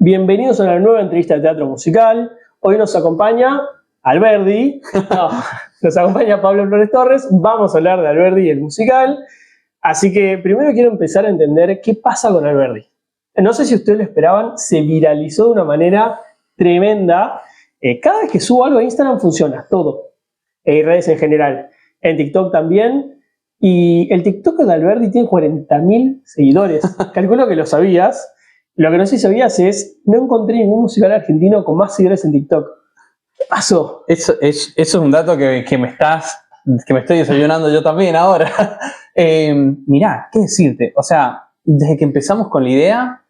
Bienvenidos a una nueva entrevista de teatro musical. Hoy nos acompaña Alberdi, nos acompaña Pablo Flores Torres. Vamos a hablar de Alberdi y el musical. Así que primero quiero empezar a entender qué pasa con Alberdi. No sé si ustedes lo esperaban, se viralizó de una manera tremenda. Cada vez que subo algo a Instagram funciona, todo. Redes en general, en TikTok también. Y el TikTok de Alberdi tiene 40.000 seguidores. Calculo que lo sabías. Lo que no sé si sabías es, no encontré ningún musical argentino con más seguidores en TikTok. ¿Qué pasó? Eso es un dato que me estoy desayunando yo también ahora. Mirá, ¿qué decirte? O sea, desde que empezamos con la idea,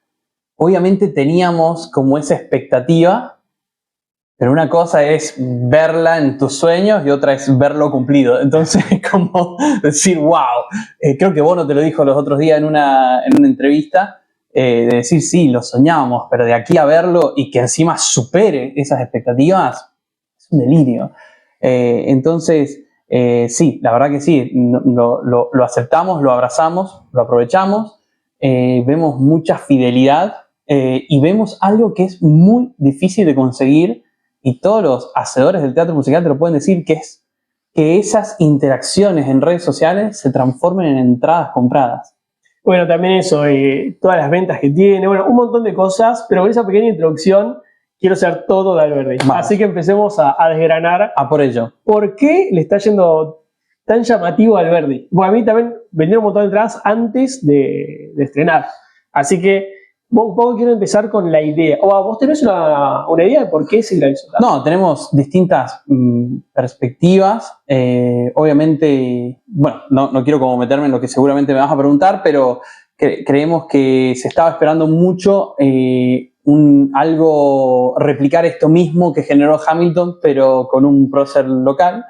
obviamente teníamos como esa expectativa, pero una cosa es verla en tus sueños y otra es verlo cumplido. Entonces, como decir, wow. Creo que Bono te lo dijo los otros días en una entrevista, de decir, sí, lo soñábamos, pero de aquí a verlo y que encima supere esas expectativas, es un delirio. Entonces, sí, la verdad que sí, lo aceptamos, lo abrazamos, lo aprovechamos, vemos mucha fidelidad y vemos algo que es muy difícil de conseguir, y todos los hacedores del teatro musical te lo pueden decir, que es que esas interacciones en redes sociales se transformen en entradas compradas. Bueno, también eso, todas las ventas que tiene, bueno, un montón de cosas, pero con esa pequeña introducción quiero saber todo de Alberdi. Así que empecemos a desgranar. A por ello. ¿Por qué le está yendo tan llamativo a Alberdi? Bueno, a mí también vendieron un montón de entradas antes de estrenar. Así que un poco quiero empezar con la idea. ¿Vos tenés una idea de por qué se viralizó? No, tenemos distintas perspectivas. Obviamente, bueno, no quiero como meterme en lo que seguramente me vas a preguntar, pero creemos que se estaba esperando mucho replicar esto mismo que generó Hamilton, pero con un prócer local.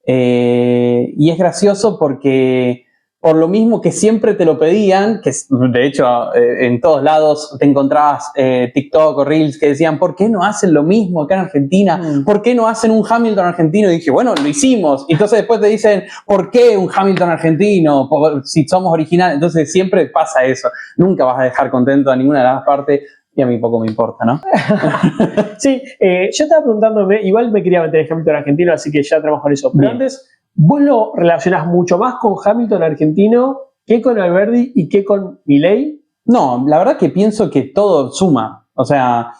Y es gracioso porque, por lo mismo que siempre te lo pedían, que de hecho en todos lados te encontrabas TikTok o Reels que decían, ¿por qué no hacen lo mismo acá en Argentina? ¿Por qué no hacen un Hamilton argentino? Y dije, bueno, lo hicimos. Y entonces después te dicen, ¿por qué un Hamilton argentino? Si somos originales. Entonces siempre pasa eso. Nunca vas a dejar contento a ninguna de las partes. Y a mí poco me importa, ¿no? Sí, yo estaba preguntándome, igual me quería meter en Hamilton argentino, así que ya trabajo en eso. Pero antes, vos lo relacionás mucho más con Hamilton argentino que con Alberdi y que con Milei. No, la verdad que pienso que todo suma. O sea,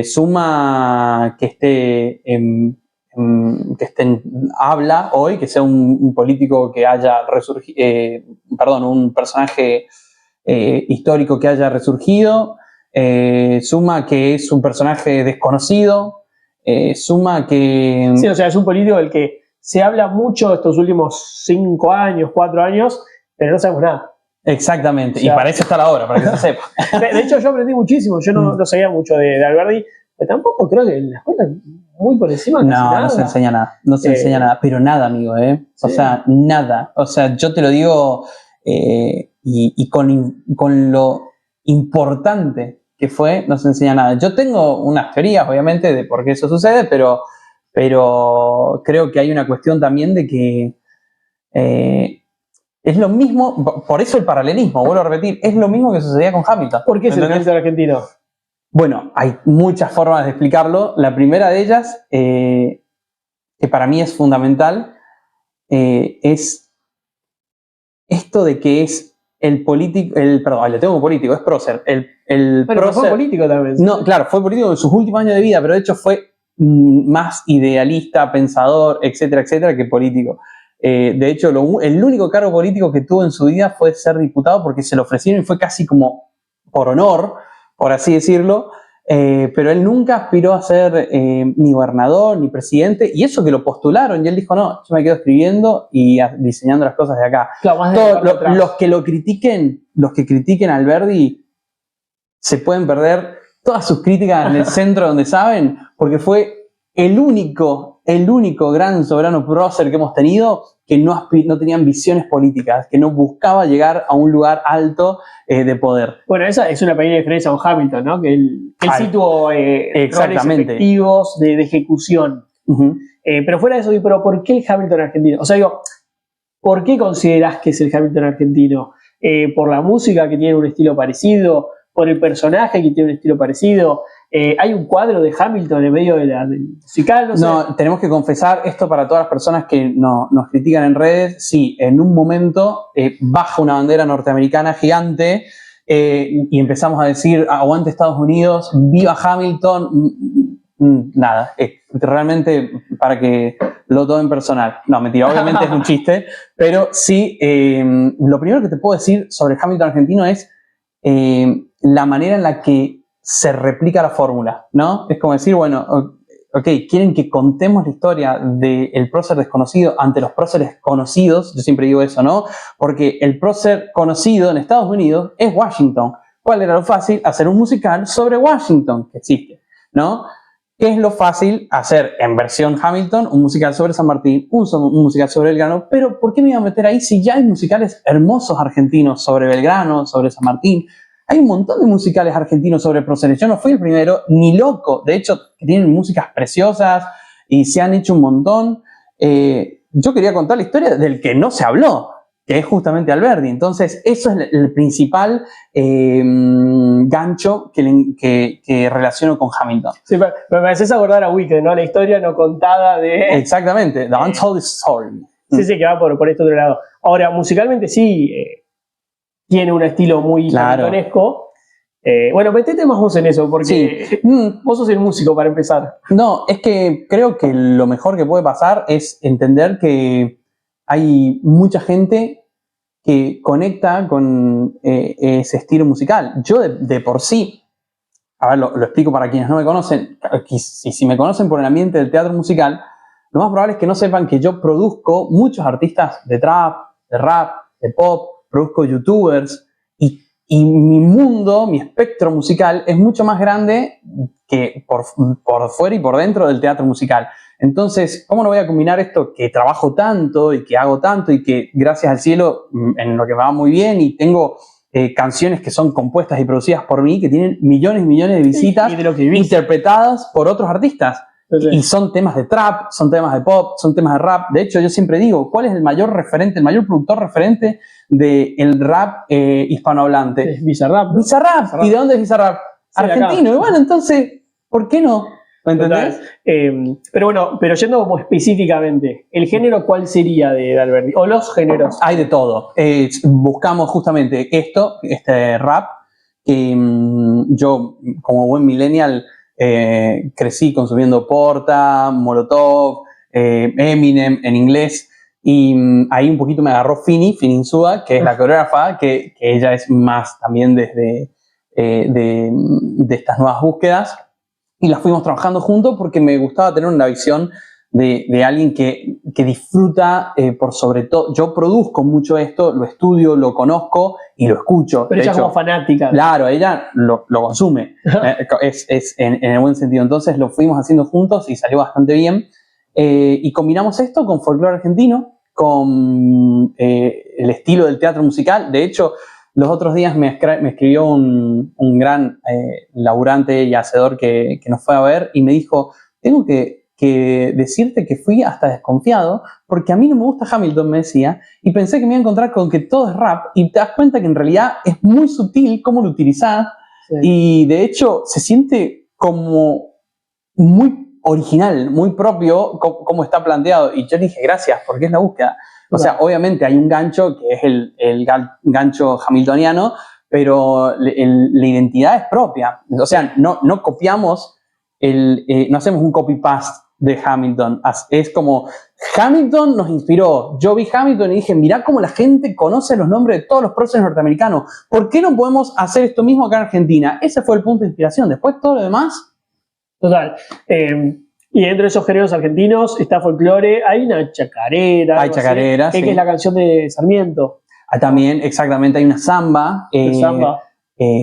suma que esté en habla hoy, que sea un político que haya resurgido, un personaje histórico que haya resurgido. Suma que es un personaje desconocido, suma que... Sí, o sea, es un político del que se habla mucho estos últimos 5 años, 4 años, pero no sabemos nada. Exactamente, o sea, y para eso está la obra, para que se sepa. De hecho, yo aprendí muchísimo, yo no sabía mucho de Alberdi, pero tampoco creo que en la escuela muy por encima. No se enseña nada, no se enseña nada, pero nada, amigo, o sea, nada. O sea, yo te lo digo y con lo importante que fue, no se enseña nada. Yo tengo unas teorías, obviamente, de por qué eso sucede, pero creo que hay una cuestión también de que es lo mismo, por eso el paralelismo, vuelvo a repetir, es lo mismo que sucedía con Hamilton. ¿Por qué es el Hamilton argentino? Bueno, hay muchas formas de explicarlo. La primera de ellas, que para mí es fundamental, es esto de que es el político, le tengo político, es prócer. Pero prócer, fue político también. No, claro, fue político en sus últimos años de vida, pero de hecho fue más idealista, pensador, etcétera, etcétera, que político. De hecho, el único cargo político que tuvo en su vida fue ser diputado, porque se lo ofrecieron y fue casi como por honor, por así decirlo. Pero él nunca aspiró a ser ni gobernador ni presidente, y eso que lo postularon y él dijo, no, yo me quedo escribiendo y diseñando las cosas de acá. Claro, los que critiquen a Alberdi se pueden perder todas sus críticas en el centro donde saben, porque fue el único gran soberano prócer que hemos tenido que no tenían visiones políticas, que no buscaba llegar a un lugar alto de poder. Bueno, esa es una pequeña diferencia con Hamilton, ¿no? Que él sí tuvo roles efectivos de ejecución. Pero fuera de eso, pero ¿por qué el Hamilton argentino? O sea, digo, ¿por qué considerás que es el Hamilton argentino? ¿Por la música, que tiene un estilo parecido? por el personaje que tiene un estilo parecido. Hay un cuadro de Hamilton en medio del musical, no sé. No, tenemos que confesar esto para todas las personas que nos critican en redes. Sí, en un momento baja una bandera norteamericana gigante y empezamos a decir aguante Estados Unidos, viva Hamilton. Nada, realmente para que lo tomen personal. No, mentira, obviamente es un chiste, pero sí, lo primero que te puedo decir sobre Hamilton argentino es la manera en la que se replica la fórmula, ¿no? Es como decir, bueno, ok, quieren que contemos la historia del prócer desconocido ante los próceres conocidos, yo siempre digo eso, ¿no? Porque el prócer conocido en Estados Unidos es Washington. ¿Cuál era lo fácil? Hacer un musical sobre Washington, que existe, ¿no? ¿Qué es lo fácil? Hacer en versión Hamilton un musical sobre San Martín, un musical sobre Belgrano, pero ¿por qué me iba a meter ahí si ya hay musicales hermosos argentinos sobre Belgrano, sobre San Martín? Hay un montón de musicales argentinos sobre próceres. Yo no fui el primero, ni loco. De hecho, tienen músicas preciosas y se han hecho un montón. Yo quería contar la historia del que no se habló, que es justamente Alberdi. Entonces, eso es el principal gancho que relaciono con Hamilton. Sí, me haces acordar a Wicked, ¿no? La historia no contada de... Exactamente, The Untold Story. Sí, que va por este otro lado. Ahora, musicalmente sí... tiene un estilo muy hamiltonesco. Bueno, metete más vos en eso, porque sí. Vos sos el músico para empezar. No, es que creo que lo mejor que puede pasar es entender que hay mucha gente que conecta con ese estilo musical. Yo de por sí, a ver, lo explico para quienes no me conocen, si me conocen por el ambiente del teatro musical, lo más probable es que no sepan que yo produzco muchos artistas de trap, de rap, de pop, produzco youtubers y mi mundo, mi espectro musical es mucho más grande que por fuera y por dentro del teatro musical. Entonces, ¿cómo no voy a combinar esto que trabajo tanto y que hago tanto y que gracias al cielo en lo que me va muy bien y tengo canciones que son compuestas y producidas por mí que tienen millones y millones de visitas y de lo que interpretadas por otros artistas? Sí. Y son temas de trap, son temas de pop, son temas de rap. De hecho, yo siempre digo, ¿cuál es el mayor referente, el mayor productor referente del rap hispanohablante? Bizarrap, ¿no? Bizarrap. ¿Y de dónde es Bizarrap? Sí, argentino. Y bueno, entonces, ¿por qué no? ¿Me entendés? Pero bueno, pero yendo como específicamente, ¿el género cuál sería de Alberdi? ¿O los géneros? Hay de todo. Buscamos justamente este rap, que yo, como buen millennial, crecí consumiendo Porta, Molotov, Eminem en inglés, y ahí un poquito me agarró Fini Insúa, que es la coreógrafa, que ella es más también desde de estas nuevas búsquedas, y las fuimos trabajando juntos porque me gustaba tener una visión de alguien que disfruta por sobre todo. Yo produzco mucho esto, lo estudio, lo conozco y lo escucho. Pero ella es como fanática. Claro, ella lo consume, es en el buen sentido. Entonces lo fuimos haciendo juntos y salió bastante bien. Y combinamos esto con folclore argentino, con el estilo del teatro musical. De hecho, los otros días me escribió un gran laburante y hacedor que nos fue a ver y me dijo, tengo que decirte que fui hasta desconfiado porque a mí no me gusta Hamilton, me decía, y pensé que me iba a encontrar con que todo es rap y te das cuenta que en realidad es muy sutil cómo lo utilizás. Sí. Y de hecho se siente como muy original, muy propio como está planteado, y yo le dije gracias porque es la búsqueda. O sea, obviamente hay un gancho que es el gancho hamiltoniano, pero la identidad es propia. O sea, no copiamos, no hacemos un copy-paste de Hamilton. Es como, Hamilton nos inspiró. Yo vi Hamilton y dije, mirá cómo la gente conoce los nombres de todos los próceres norteamericanos. ¿Por qué no podemos hacer esto mismo acá en Argentina? Ese fue el punto de inspiración. Después todo lo demás... Total. Y dentro de esos géneros argentinos está folclore, hay una chacarera. Hay chacarera, sí. Que es la canción de Sarmiento. También, exactamente, hay una samba.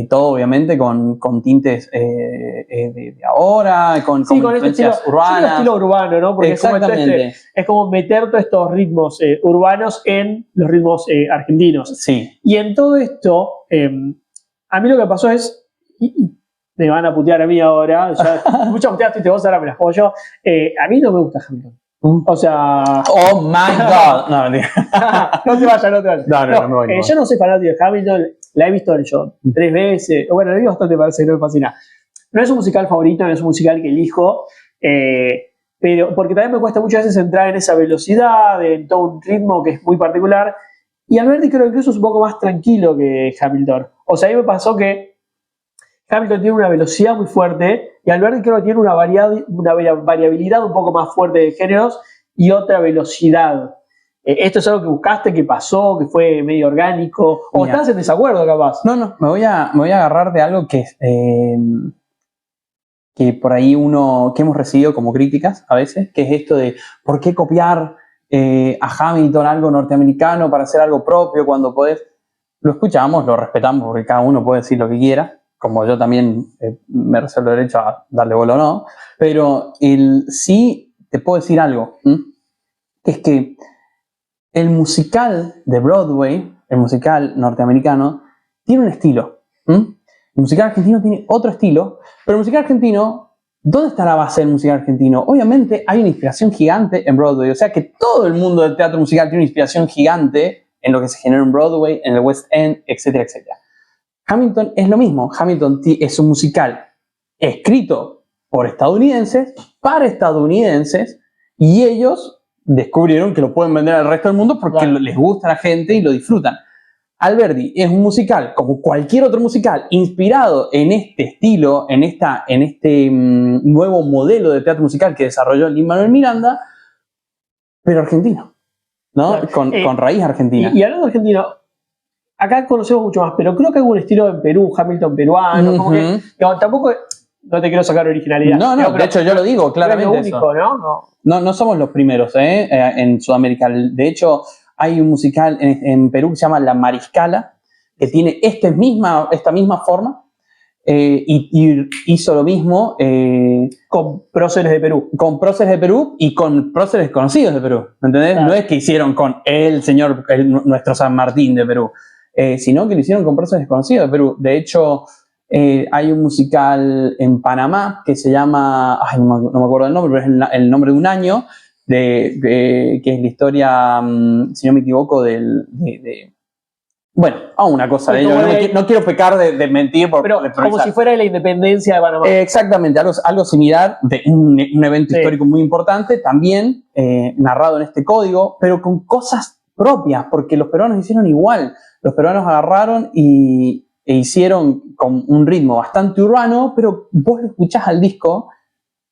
Todo obviamente con tintes de ahora, con influencias urbanas. Es un estilo urbano, ¿no? Porque exactamente. Es como meter todos estos ritmos urbanos en los ritmos argentinos. Sí. Y en todo esto, a mí lo que pasó es... me van a putear a mí ahora, muchas puteadas tú te vos, ahora me las juego yo. A mí no me gusta Hamilton. O sea... ¡Oh, my God! No, no te vayas. No, me voy. Yo no soy fanático de Hamilton. La he visto yo 3 veces. Bueno, la vi bastante, parece que no me fascina. No es un musical favorito, no es un musical que elijo, pero porque también me cuesta muchas veces entrar en esa velocidad, en todo un ritmo que es muy particular. Y Alberti creo que incluso es un poco más tranquilo que Hamilton. O sea, a mí me pasó que Hamilton tiene una velocidad muy fuerte y Alberti creo que tiene una variabilidad un poco más fuerte de géneros y otra velocidad. ¿Esto es algo que buscaste, que pasó, que fue medio orgánico? ¿O Mira, estás en desacuerdo capaz? no, me voy a agarrar de algo que por ahí que hemos recibido como críticas a veces, que es esto de ¿por qué copiar a Hamilton algo norteamericano para hacer algo propio cuando podés? Lo escuchamos, lo respetamos porque cada uno puede decir lo que quiera, como yo también me reservo el derecho a darle bola o no, pero sí te puedo decir algo, que es que el musical de Broadway, el musical norteamericano, tiene un estilo. El musical argentino tiene otro estilo, pero el musical argentino, ¿dónde está la base del musical argentino? Obviamente hay una inspiración gigante en Broadway, o sea que todo el mundo del teatro musical tiene una inspiración gigante en lo que se genera en Broadway, en el West End, etcétera, etcétera. Hamilton es lo mismo. Hamilton es un musical escrito por estadounidenses, para estadounidenses, y ellos descubrieron que lo pueden vender al resto del mundo porque les gusta a la gente y lo disfrutan. Alberdi es un musical, como cualquier otro musical, inspirado en este estilo, en este nuevo modelo de teatro musical que desarrolló Lin-Manuel Miranda, pero argentino, ¿no? Claro. Con raíz argentina. Y hablando de argentino, acá conocemos mucho más, pero creo que hay un estilo en Perú, Hamilton peruano, como que tampoco, no te quiero sacar originalidad. No, de hecho yo lo digo claramente. Es lo único, eso. No somos los primeros en Sudamérica. De hecho, hay un musical en Perú que se llama La Mariscala, que tiene esta misma forma, y hizo lo mismo con próceres de Perú. Con próceres de Perú y con próceres conocidos de Perú, ¿entendés? Claro. No es que hicieron con nuestro San Martín de Perú, sino que lo hicieron con próceres conocidos de Perú. De hecho, hay un musical en Panamá que se llama, no me acuerdo el nombre, pero es el nombre de un año, que es la historia, si no me equivoco, bueno, una cosa de ello. No quiero pecar de mentir. Pero como si fuera la independencia de Panamá. Exactamente, algo similar, de un evento histórico muy importante, también narrado en este código, pero con cosas propias, porque los peruanos hicieron igual. Los peruanos agarraron e hicieron con un ritmo bastante urbano, pero vos lo escuchás al disco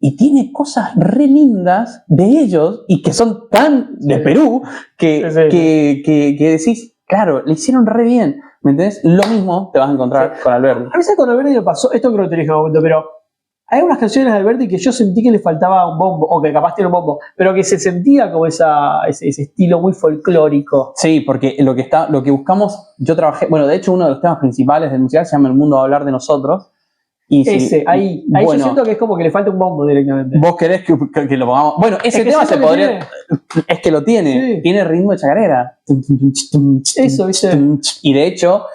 y tiene cosas re lindas de ellos y que son tan de Perú que decís, claro, le hicieron re bien, ¿me entendés? Lo mismo te vas a encontrar con Alberti. A veces con Alberti me pasó, esto creo que te dije en un momento, pero hay unas canciones de Alberti que yo sentí que le faltaba un bombo, o que capaz tiene un bombo, pero que se sentía como ese estilo muy folclórico. Sí, porque lo que buscamos, yo trabajé, bueno, de hecho uno de los temas principales del musical se llama El mundo va a hablar de nosotros. Y ahí bueno, yo siento que es como que le falta un bombo directamente. ¿Vos querés que lo pongamos? Bueno, ese tema se podría... Es que lo tiene. Tiene ritmo de chacarera. Eso, ¿viste? Y de hecho,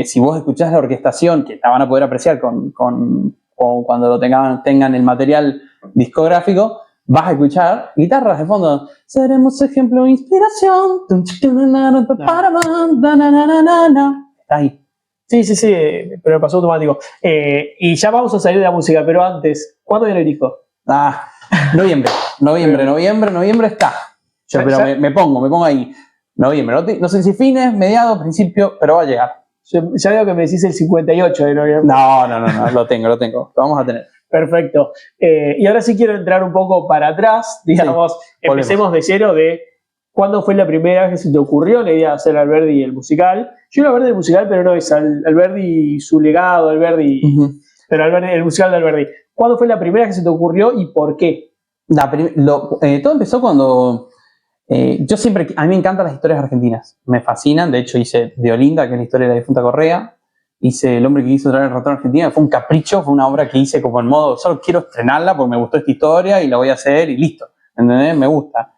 si vos escuchás la orquestación, que la van a poder apreciar o cuando lo tengan el material discográfico, vas a escuchar guitarras de fondo. Seremos ejemplo de inspiración. Está ahí. Sí, pero me pasó automático. Y ya vamos a salir de la música, pero antes, ¿cuándo viene el disco? Noviembre está. Pero me pongo ahí. Noviembre, no sé si fines, mediados, principio, pero va a llegar. Ya veo que me decís el 58 de noviembre. No, lo tengo, lo vamos a tener. Perfecto. Y ahora sí quiero entrar un poco para atrás, digamos, empecemos de cero de cuándo fue la primera vez que se te ocurrió la idea de hacer Alberdi y el musical. Yo iba a Alberdi el musical, pero no es Alberdi y su legado, Alberdi, pero Alberdi, el musical de Alberdi. ¿Cuándo fue la primera vez que se te ocurrió y por qué? Todo empezó cuando a mí me encantan las historias argentinas, me fascinan. De hecho hice de Olinda, que es la historia de la difunta Correa, hice El hombre que quiso traer el ratón a Argentina, fue un capricho, fue una obra que hice como en modo, solo quiero estrenarla porque me gustó esta historia y la voy a hacer y listo, ¿entendés? Me gusta.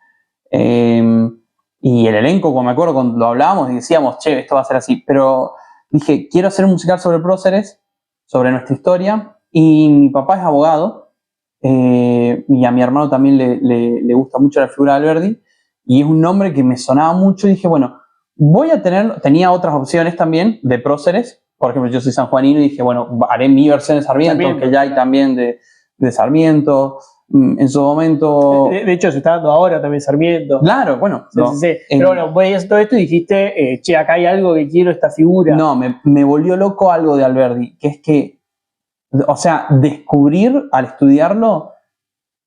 Y el elenco, como me acuerdo cuando lo hablábamos y decíamos, che, esto va a ser así, pero dije, quiero hacer un musical sobre próceres, sobre nuestra historia, y mi papá es abogado, y a mi hermano también le gusta mucho la figura de Alberdi, y es un nombre que me sonaba mucho y dije, bueno, tenía otras opciones también de próceres. Por ejemplo, yo soy sanjuanino y dije, bueno, haré mi versión de Sarmiento, que ya hay también de Sarmiento. En su momento... De hecho, se está dando ahora también Sarmiento. Claro, bueno. Sí, sí, sí. Pero bueno, veías todo esto y dijiste, che, acá hay algo que quiero, esta figura. No, me volvió loco algo de Alberdi, que es que, o sea, descubrir al estudiarlo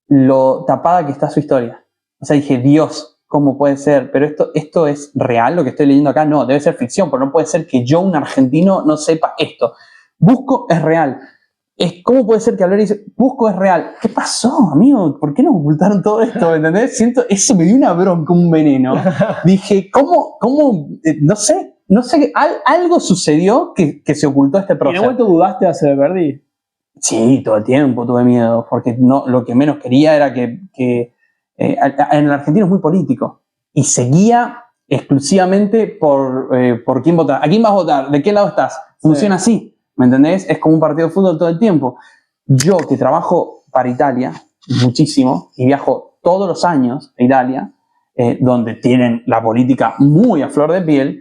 lo tapada que está su historia. O sea, dije, Dios, ¿cómo puede ser? Pero esto es real, lo que estoy leyendo acá. No, debe ser ficción, pero no puede ser que yo, un argentino, no sepa esto. Busco es real. ¿Cómo puede ser que Alberdi dice, Busco es real? ¿Qué pasó, amigo? ¿Por qué nos ocultaron todo esto? ¿Me entendés? Siento, eso me dio una bronca, un veneno. Dije, ¿cómo? No sé, algo sucedió que se ocultó este proceso. ¿Y en algún momento dudaste de hacer Alberdi? Sí, todo el tiempo tuve miedo, porque no, lo que menos quería era que en el argentino es muy político y seguía exclusivamente por quién votar. ¿A quién vas a votar? ¿De qué lado estás? Funciona así. ¿Me entendés? Es como un partido de fútbol todo el tiempo. Yo que trabajo para Italia muchísimo y viajo todos los años a Italia, donde tienen la política muy a flor de piel,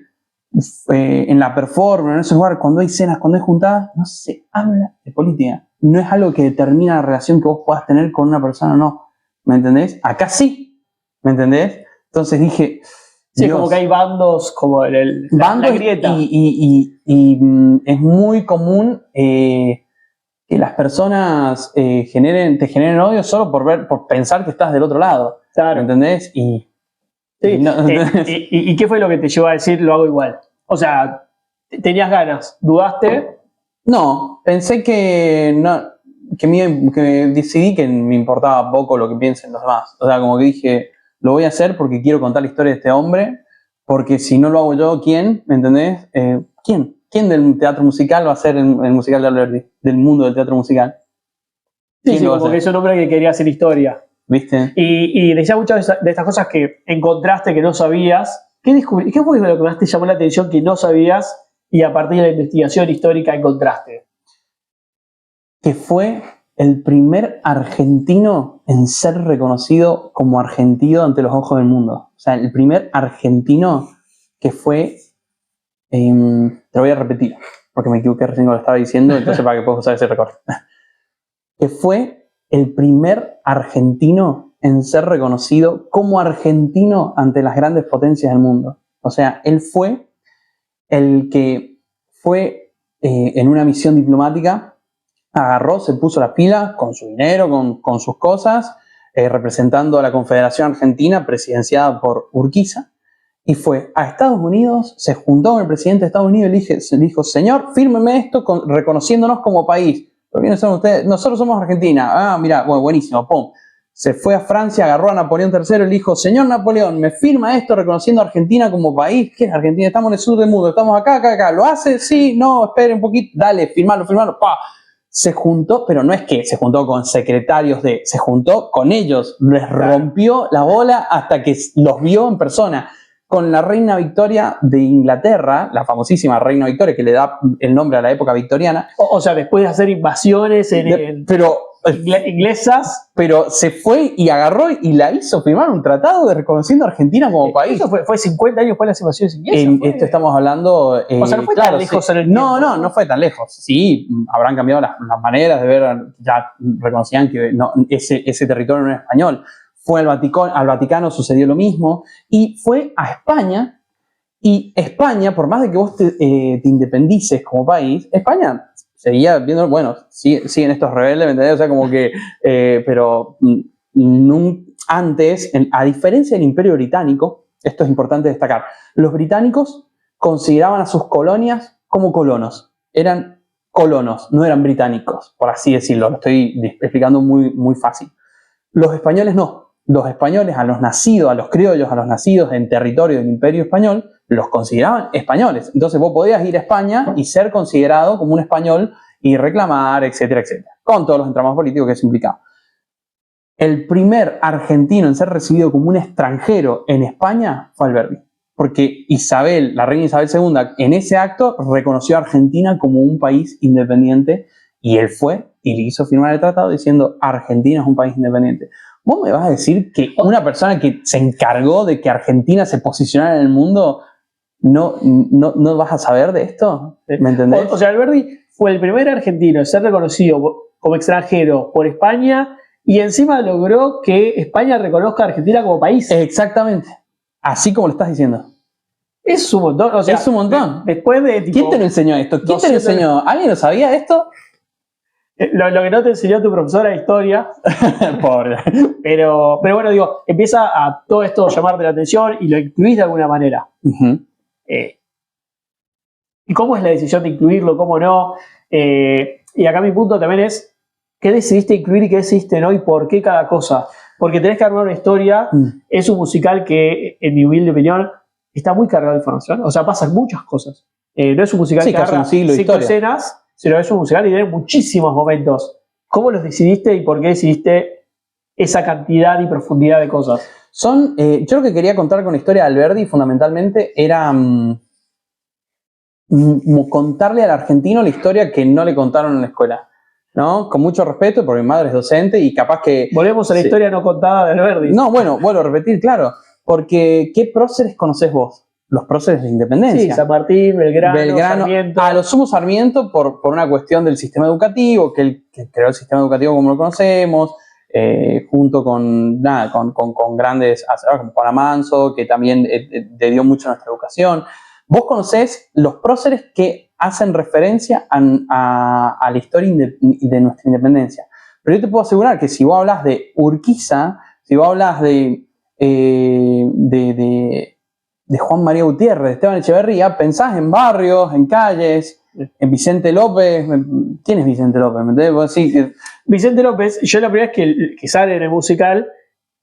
en la performance, en esos lugares, cuando hay cenas, cuando hay juntadas, no se habla de política. No es algo que determina la relación que vos puedas tener con una persona o no. ¿Me entendés? Acá sí. ¿Me entendés? Entonces dije... Sí, Dios. Como que hay bandos como la grieta. Y es muy común que las personas te generen odio solo por pensar que estás del otro lado. Claro. ¿Me entendés? Sí. ¿Y qué fue lo que te llevó a decir lo hago igual? O sea, ¿tenías ganas? ¿Dudaste? No, pensé que decidí que me importaba poco lo que piensen los demás. O sea, como que dije... Lo voy a hacer porque quiero contar la historia de este hombre, porque si no lo hago yo, ¿quién? ¿Me entendés? ¿Quién? ¿Quién del teatro musical va a ser el musical de Alberdi? Del mundo del teatro musical. Sí, porque es un hombre que quería hacer historia. ¿Viste? Y decía muchas de estas cosas que encontraste que no sabías. ¿Qué fue lo que más te llamó la atención que no sabías y a partir de la investigación histórica encontraste? Que fue el primer argentino en ser reconocido como argentino ante los ojos del mundo. O sea, el primer argentino que fue... te lo voy a repetir, porque me equivoqué recién cuando lo estaba diciendo, entonces para que puedas usar ese recorte. Que fue el primer argentino en ser reconocido como argentino ante las grandes potencias del mundo. O sea, él fue el que fue en una misión diplomática, agarró, se puso las pilas con su dinero, con sus cosas, representando a la Confederación Argentina, presidenciada por Urquiza, y fue a Estados Unidos, se juntó con el presidente de Estados Unidos y le dijo, señor, fírmeme esto reconociéndonos como país. ¿Pero quiénes son ustedes? Nosotros somos Argentina. Ah, mira, bueno, buenísimo, pum. Se fue a Francia, agarró a Napoleón III y le dijo, señor Napoleón, ¿me firma esto reconociendo a Argentina como país? ¿Qué es Argentina? Estamos en el sur del mundo, estamos acá. ¿Lo hace? Sí, no, espere un poquito, dale, firmalo, pa. Se juntó, pero no es que se juntó con secretarios se juntó con ellos, les rompió la bola hasta que los vio en persona. Con la reina Victoria de Inglaterra, la famosísima reina Victoria, que le da el nombre a la época victoriana. O sea, después de hacer invasiones inglesas. Pero se fue y agarró y la hizo firmar un tratado de reconociendo a Argentina como país. Eso fue 50 años después de las invasiones inglesas. Esto estamos hablando... o sea, no fue tan lejos en el tiempo. No fue tan lejos. Sí, habrán cambiado las maneras de ver, ya reconocían que ese territorio no era español. Fue al Vaticano sucedió lo mismo, y fue a España, y España, por más de que vos te independices como país, España seguía viendo, bueno, siguen estos rebeldes, ¿me entendés? O sea, como que, pero antes, a diferencia del Imperio Británico, esto es importante destacar, los británicos consideraban a sus colonias como colonos, eran colonos, no eran británicos, por así decirlo, lo estoy explicando muy, muy fácil. Los españoles no. Los españoles, a los criollos, a los nacidos en territorio del Imperio Español, los consideraban españoles. Entonces vos podías ir a España y ser considerado como un español y reclamar, etcétera, etcétera. Con todos los entramados políticos que eso implicaba. El primer argentino en ser recibido como un extranjero en España fue Alberdi. Porque la reina Isabel II, en ese acto reconoció a Argentina como un país independiente, y él fue y le hizo firmar el tratado diciendo Argentina es un país independiente. ¿Vos me vas a decir que una persona que se encargó de que Argentina se posicionara en el mundo ¿no vas a saber de esto? ¿Me entendés? O sea, Alberdi fue el primer argentino en ser reconocido como extranjero por España y encima logró que España reconozca a Argentina como país. Exactamente. Así como lo estás diciendo. Es un montón. O sea, es un montón. Después de tipo, ¿Quién te lo enseñó esto? ¿Quién te lo enseñó? ¿Alguien lo sabía esto? Lo que no te enseñó tu profesora de historia. Pobre. Pero bueno, digo, empieza a todo esto llamarte la atención y lo incluís de alguna manera. ¿Y cómo es la decisión de incluirlo? ¿Cómo no? Y acá mi punto también es, ¿qué decidiste incluir y qué decidiste no? ¿Y por qué cada cosa? Porque tenés que armar una historia. Es un musical que, en mi humilde opinión, está muy cargado de información. O sea, pasan muchas cosas. No es un musical que agarra 5 escenas, sino es un musical y tiene muchísimos momentos. ¿Cómo los decidiste y por qué decidiste esa cantidad y profundidad de cosas? Yo lo que quería contar con la historia de Alberdi fundamentalmente era contarle al argentino la historia que no le contaron en la escuela, ¿no? Con mucho respeto, porque mi madre es docente y capaz que... Volvemos a la historia no contada de Alberdi. No, bueno, vuelvo a repetir, claro, porque ¿qué próceres conocés vos? Los próceres de la independencia. Sí, San Martín, Belgrano, Sarmiento. A lo sumo Sarmiento por una cuestión del sistema educativo, que él creó el sistema educativo como lo conocemos, junto con grandes hacedores como Juan Amanso, que también le dio mucho a nuestra educación. Vos conocés los próceres que hacen referencia a la historia de nuestra independencia. Pero yo te puedo asegurar que si vos hablas de Urquiza, si vos hablas de Juan María Gutiérrez, de Esteban Echeverría, pensás en barrios, en calles, en Vicente López. ¿Quién es Vicente López? ¿Me entendés? Vos decís que... Vicente López, yo la primera vez que sale en el musical,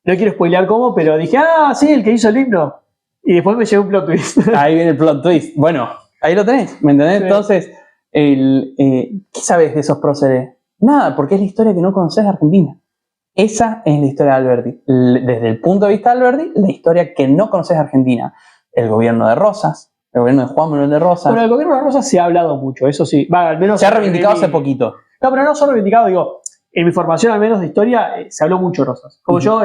no quiero spoilear cómo, pero dije, sí, el que hizo el himno. Y después me llegó un plot twist. Ahí viene el plot twist. Bueno, ahí lo tenés, ¿me entendés? Sí. Entonces, ¿qué sabes de esos próceres? Nada, porque es la historia que no conocés de Argentina. Esa es la historia de Alberdi. Desde el punto de vista de Alberdi, la historia que no conoces de Argentina. El gobierno de Rosas, el gobierno de Juan Manuel de Rosas. Bueno, el gobierno de Rosas se ha hablado mucho, eso sí. Al menos se ha reivindicado hace poquito. No, pero no solo reivindicado, digo, en mi formación al menos de historia se habló mucho de Rosas. Como yo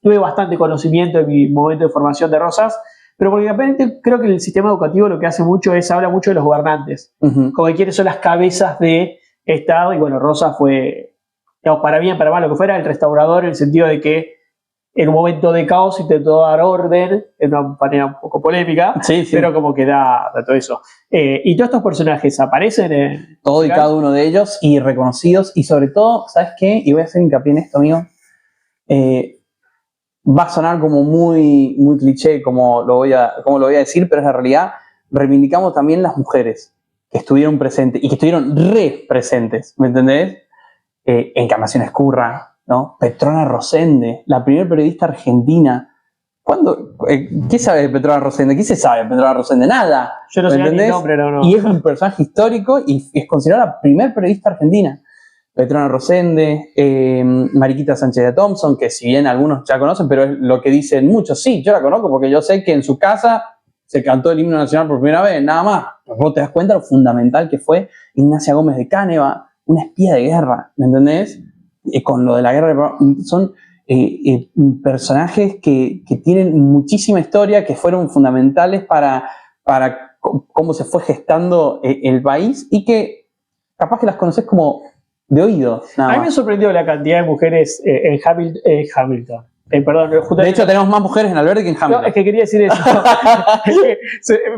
tuve bastante conocimiento en mi momento de formación de Rosas, pero porque realmente creo que el sistema educativo lo que hace mucho es, habla mucho de los gobernantes, como de quiénes son las cabezas de Estado, y bueno, Rosas fue, digamos, para bien, para mal, lo que fuera, el restaurador, en el sentido de que en un momento de caos intentó dar orden, en una manera un poco polémica, pero como que da todo eso. Y todos estos personajes aparecen en... Todo y cada uno de ellos, y reconocidos, y sobre todo, ¿sabes qué? Y voy a hacer hincapié en esto, amigo. Va a sonar como muy cliché, como lo voy a decir, pero es la realidad. Reivindicamos también las mujeres que estuvieron presentes, y que estuvieron re presentes, ¿me entendés? Encarnación Escurra, ¿no? Petrona Rosende, la primera periodista argentina. ¿Qué sabe de Petrona Rosende? ¿Qué se sabe de Petrona Rosende? Nada. Yo no sé ni el nombre, no. Y es un personaje histórico y es considerada la primera periodista argentina. Petrona Rosende, Mariquita Sánchez de Thompson, que si bien algunos ya conocen, pero es lo que dicen muchos. Sí, yo la conozco porque yo sé que en su casa se cantó el himno nacional por primera vez, nada más. Pues vos te das cuenta lo fundamental que fue Ignacia Gómez de Cáneva, una espía de guerra, ¿me entendés? Con lo de la guerra, son personajes que tienen muchísima historia, que fueron fundamentales para cómo se fue gestando el país, y que capaz que las conoces como de oído. A mí me sorprendió la cantidad de mujeres en Hamilton. Perdón, de hecho, tenemos más mujeres en Alberdi que en Hamilton. No, es que quería decir eso.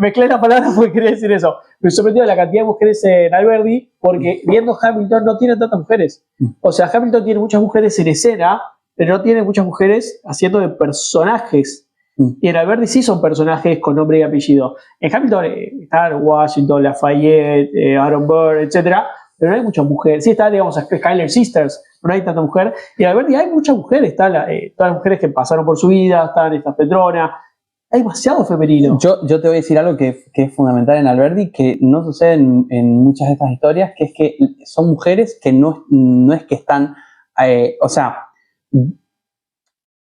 Mezclé las palabras porque quería decir eso. Me sorprendió la cantidad de mujeres en Alberdi, porque viendo Hamilton no tiene tantas mujeres. O sea, Hamilton tiene muchas mujeres en escena, pero no tiene muchas mujeres haciendo de personajes. Y en Alberdi sí son personajes con nombre y apellido. En Hamilton están Washington, Lafayette, Aaron Burr, etc. Pero no hay muchas mujeres. Sí está, digamos, Skyler Sisters, no hay tanta mujer. Y en Alberdi hay muchas mujeres. Están todas las mujeres que pasaron por su vida, están estas Petrona. Hay demasiado femenino. Yo te voy a decir algo que es fundamental en Alberdi, que no sucede en muchas de estas historias, que es que son mujeres que no es que están... o sea,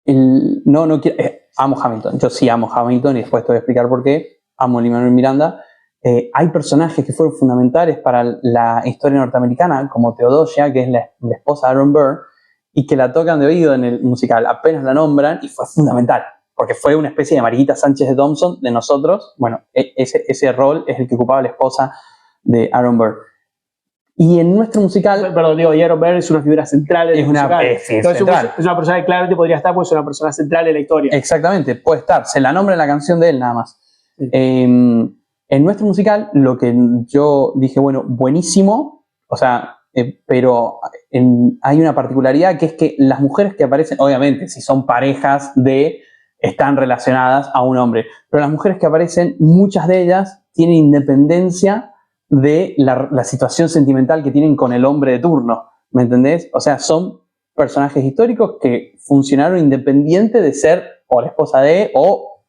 no quiero... amo Hamilton. Yo sí amo Hamilton y después te voy a explicar por qué. Amo Lin-Manuel Miranda. Hay personajes que fueron fundamentales para la historia norteamericana, como Theodosia, que es la esposa de Aaron Burr, y que la tocan de oído en el musical. Apenas la nombran y fue fundamental. porque fue una especie de Mariquita Sánchez de Thompson de nosotros. Bueno, ese rol es el que ocupaba la esposa de Aaron Burr. Y en nuestro musical... Perdón, digo, Aaron Burr es una figura central en el musical. Central. Es una persona que claramente podría estar porque es una persona central en la historia. Exactamente, puede estar. Se la nombra en la canción de él nada más. Sí. En nuestro musical, lo que yo dije, bueno, buenísimo, o sea, pero hay una particularidad que es que las mujeres que aparecen, obviamente, si son parejas están relacionadas a un hombre, pero las mujeres que aparecen, muchas de ellas tienen independencia de la situación sentimental que tienen con el hombre de turno, ¿me entendés? O sea, son personajes históricos que funcionaron independiente de ser o la esposa de o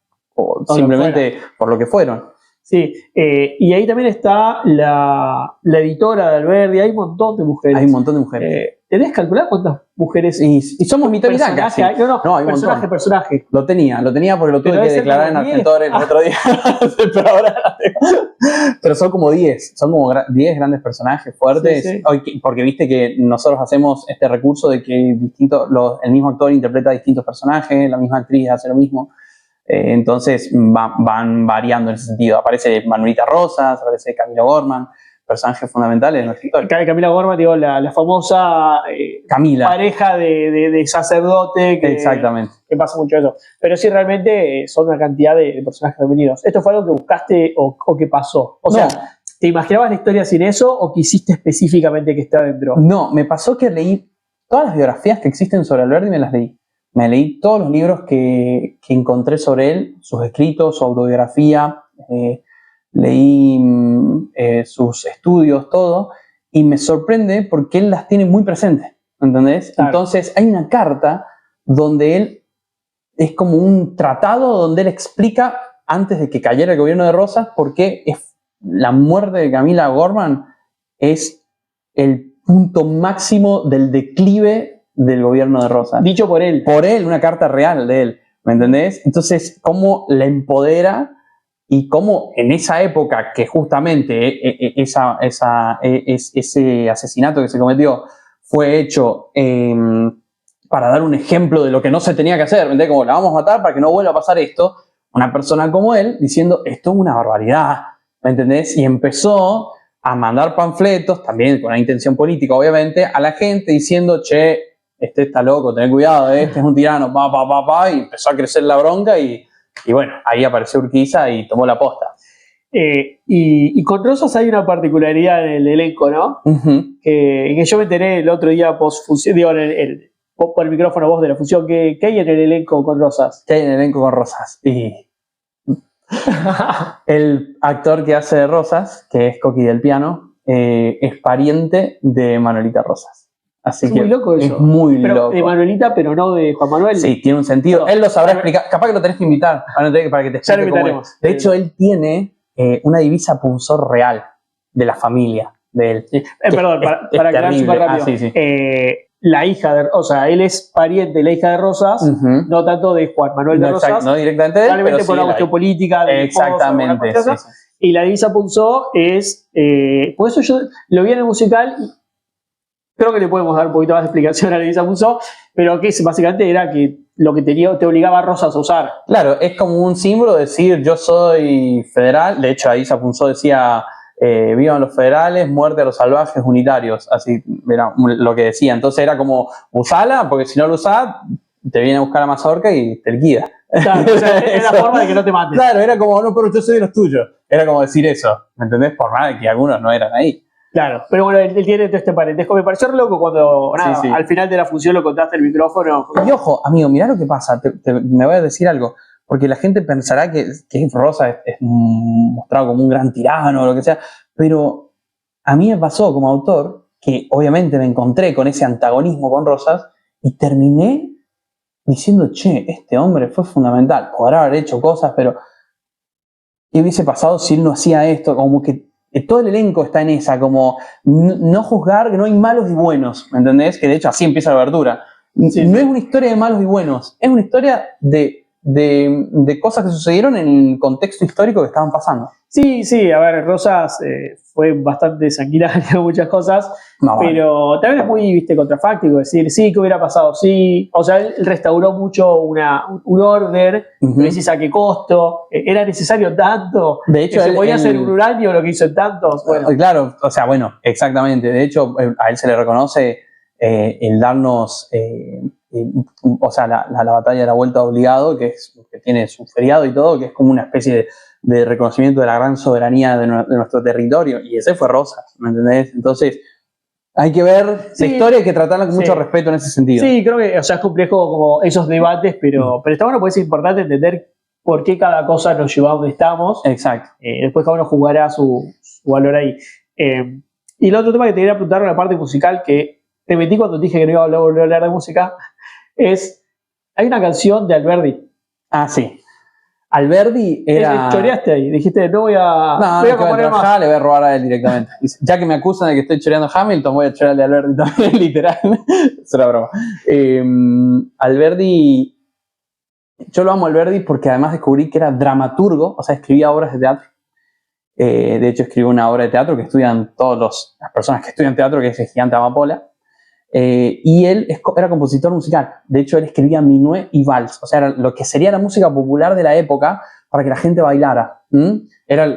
simplemente por lo que fueron. Sí, y ahí también está la editora de Alberdi, hay un montón de mujeres. Hay un montón de mujeres. ¿Tenés calculado cuántas mujeres? Y somos mitad y mitad casi. No, hay personaje. Lo tenía porque lo tuve que declarar en Argentores el otro día. Pero ahora pero son como 10, son como 10 grandes personajes fuertes. Sí, sí. Porque viste que nosotros hacemos este recurso de que el mismo actor interpreta distintos personajes, la misma actriz hace lo mismo. Entonces van variando en ese sentido. Aparece Manuelita Rosas, aparece Camila Gorman, personajes fundamentales en nuestra historia. Camila Gorman, digo, la famosa Camila. Pareja de sacerdote. Exactamente. Que pasa mucho eso. Pero sí, realmente son una cantidad de personajes femeninos. ¿Esto fue algo que buscaste o que pasó? O sea, ¿te imaginabas la historia sin eso o quisiste específicamente que esté adentro? No, me pasó que leí todas las biografías que existen sobre Alberdi, me las leí. Me leí todos los libros que encontré sobre él, sus escritos, su autobiografía, leí sus estudios, todo, y me sorprende porque él las tiene muy presentes, ¿entendés? Claro. Entonces hay una carta donde él, es como un tratado donde él explica, antes de que cayera el gobierno de Rosas, por qué la muerte de Camila Gorman es el punto máximo del declive del gobierno de Rosas. Dicho por él. Por él, una carta real de él, ¿me entendés? Entonces, cómo la empodera y cómo en esa época que justamente ese asesinato que se cometió fue hecho para dar un ejemplo de lo que no se tenía que hacer, ¿me entendés? Como la vamos a matar para que no vuelva a pasar esto. Una persona como él diciendo, esto es una barbaridad, ¿me entendés? Y empezó a mandar panfletos, también con una intención política, obviamente, a la gente diciendo, che, este está loco, ten cuidado, este es un tirano, y empezó a crecer la bronca y bueno, ahí apareció Urquiza y tomó la posta. Y con Rosas hay una particularidad en el elenco, ¿no? Que yo me enteré el otro día post-función, digo, por el micrófono voz de la función, ¿qué hay en el elenco con Rosas? ¿Qué hay en el elenco con Rosas? Y el actor que hace de Rosas, que es Coqui del Piano, es pariente de Manuelita Rosas. Así es que muy loco eso. Es muy loco. De Manuelita, pero no de Juan Manuel. Sí, tiene un sentido. Él lo sabrá explicar. Capaz que lo tenés que invitar para que te explique cómo es. De hecho, él tiene una divisa punzor real de la familia de él. Perdón, para aclarar súper rápido. Sí. La hija de... O sea, él es pariente de la hija de Rosas, no tanto de Juan Manuel de Rosas. No directamente de él, probablemente por una cuestión política. Exactamente. Y la divisa punzó es... por eso yo lo vi en el musical... Creo que le podemos dar un poquito más de explicación a la divisa punzó, pero que básicamente era que lo que te obligaba a Rosas a usar. Claro, es como un símbolo decir yo soy federal. De hecho, ahí Punzó decía vivan los federales, muerte a los salvajes unitarios. Así era lo que decía. Entonces era como usala, porque si no lo usás, te viene a buscar a Mazorca y te liquida. Claro, o sea, era la forma de que no te maten. Claro, era como, no, pero yo soy de los tuyos. Era como decir eso, ¿me entendés? Por más de que algunos no eran ahí. Claro, pero bueno, él tiene todo este parentesco. Me pareció loco cuando al final de la función lo contaste el micrófono. Y ojo, amigo, mirá lo que pasa. Me voy a decir algo. Porque la gente pensará que Rosa es mostrado como un gran tirano o lo que sea. Pero a mí me pasó como autor que obviamente me encontré con ese antagonismo con Rosas y terminé diciendo, che, este hombre fue fundamental. Podrá haber hecho cosas, pero ¿qué hubiese pasado si él no hacía esto? Como que todo el elenco está en esa, como no juzgar que no hay malos y buenos, ¿me entendés? Que de hecho así empieza la abertura. Sí. No es una historia de malos y buenos, es una historia de de cosas que sucedieron en el contexto histórico que estaban pasando. Sí, sí, a ver, Rosas fue bastante sanguinaria en muchas cosas, No, vale. pero también es muy, viste, contrafáctico decir, sí, ¿qué hubiera pasado? Sí, o sea, él restauró mucho un orden, Ujú. decís a qué costo, era necesario tanto, De hecho, que se podía hacer un uranio lo que hizo en tantos, bueno. Claro, o sea, bueno, exactamente. De hecho, a él se le reconoce el darnos, o sea, la batalla de la Vuelta Obligado, que tiene su feriado y todo, que es como una especie de reconocimiento de la gran soberanía de nuestro territorio. Y ese fue Rosas, ¿me entendés? Entonces, hay que ver Sí, la historia y hay que tratarla con mucho sí. respeto en ese sentido. Sí, creo que, o sea, es complejo como esos debates, pero está bueno porque es importante entender por qué cada cosa nos lleva a donde estamos. Exacto. Después cada uno jugará su valor ahí. Y el otro tema que te quería preguntar, la parte musical, que te metí cuando te dije que no iba a volver a hablar de música, es, hay una canción de Alberdi. Ah, sí. Alberdi era... Choreaste ahí, dijiste, no voy a... No, voy no a que voy a componer más. trabajar, le voy a robar a él directamente. Ya que me acusan de que estoy choreando a Hamilton, voy a chorearle a Alberdi también, literal. Es una broma. Alberdi, yo lo amo a Alberdi porque además descubrí que era dramaturgo, o sea, escribía obras de teatro. De hecho, escribió una obra de teatro que estudian todas las personas que estudian teatro, que es El Gigante Amapola. Y él era compositor musical. De hecho, él escribía minué y vals, o sea, era lo que sería la música popular de la época para que la gente bailara.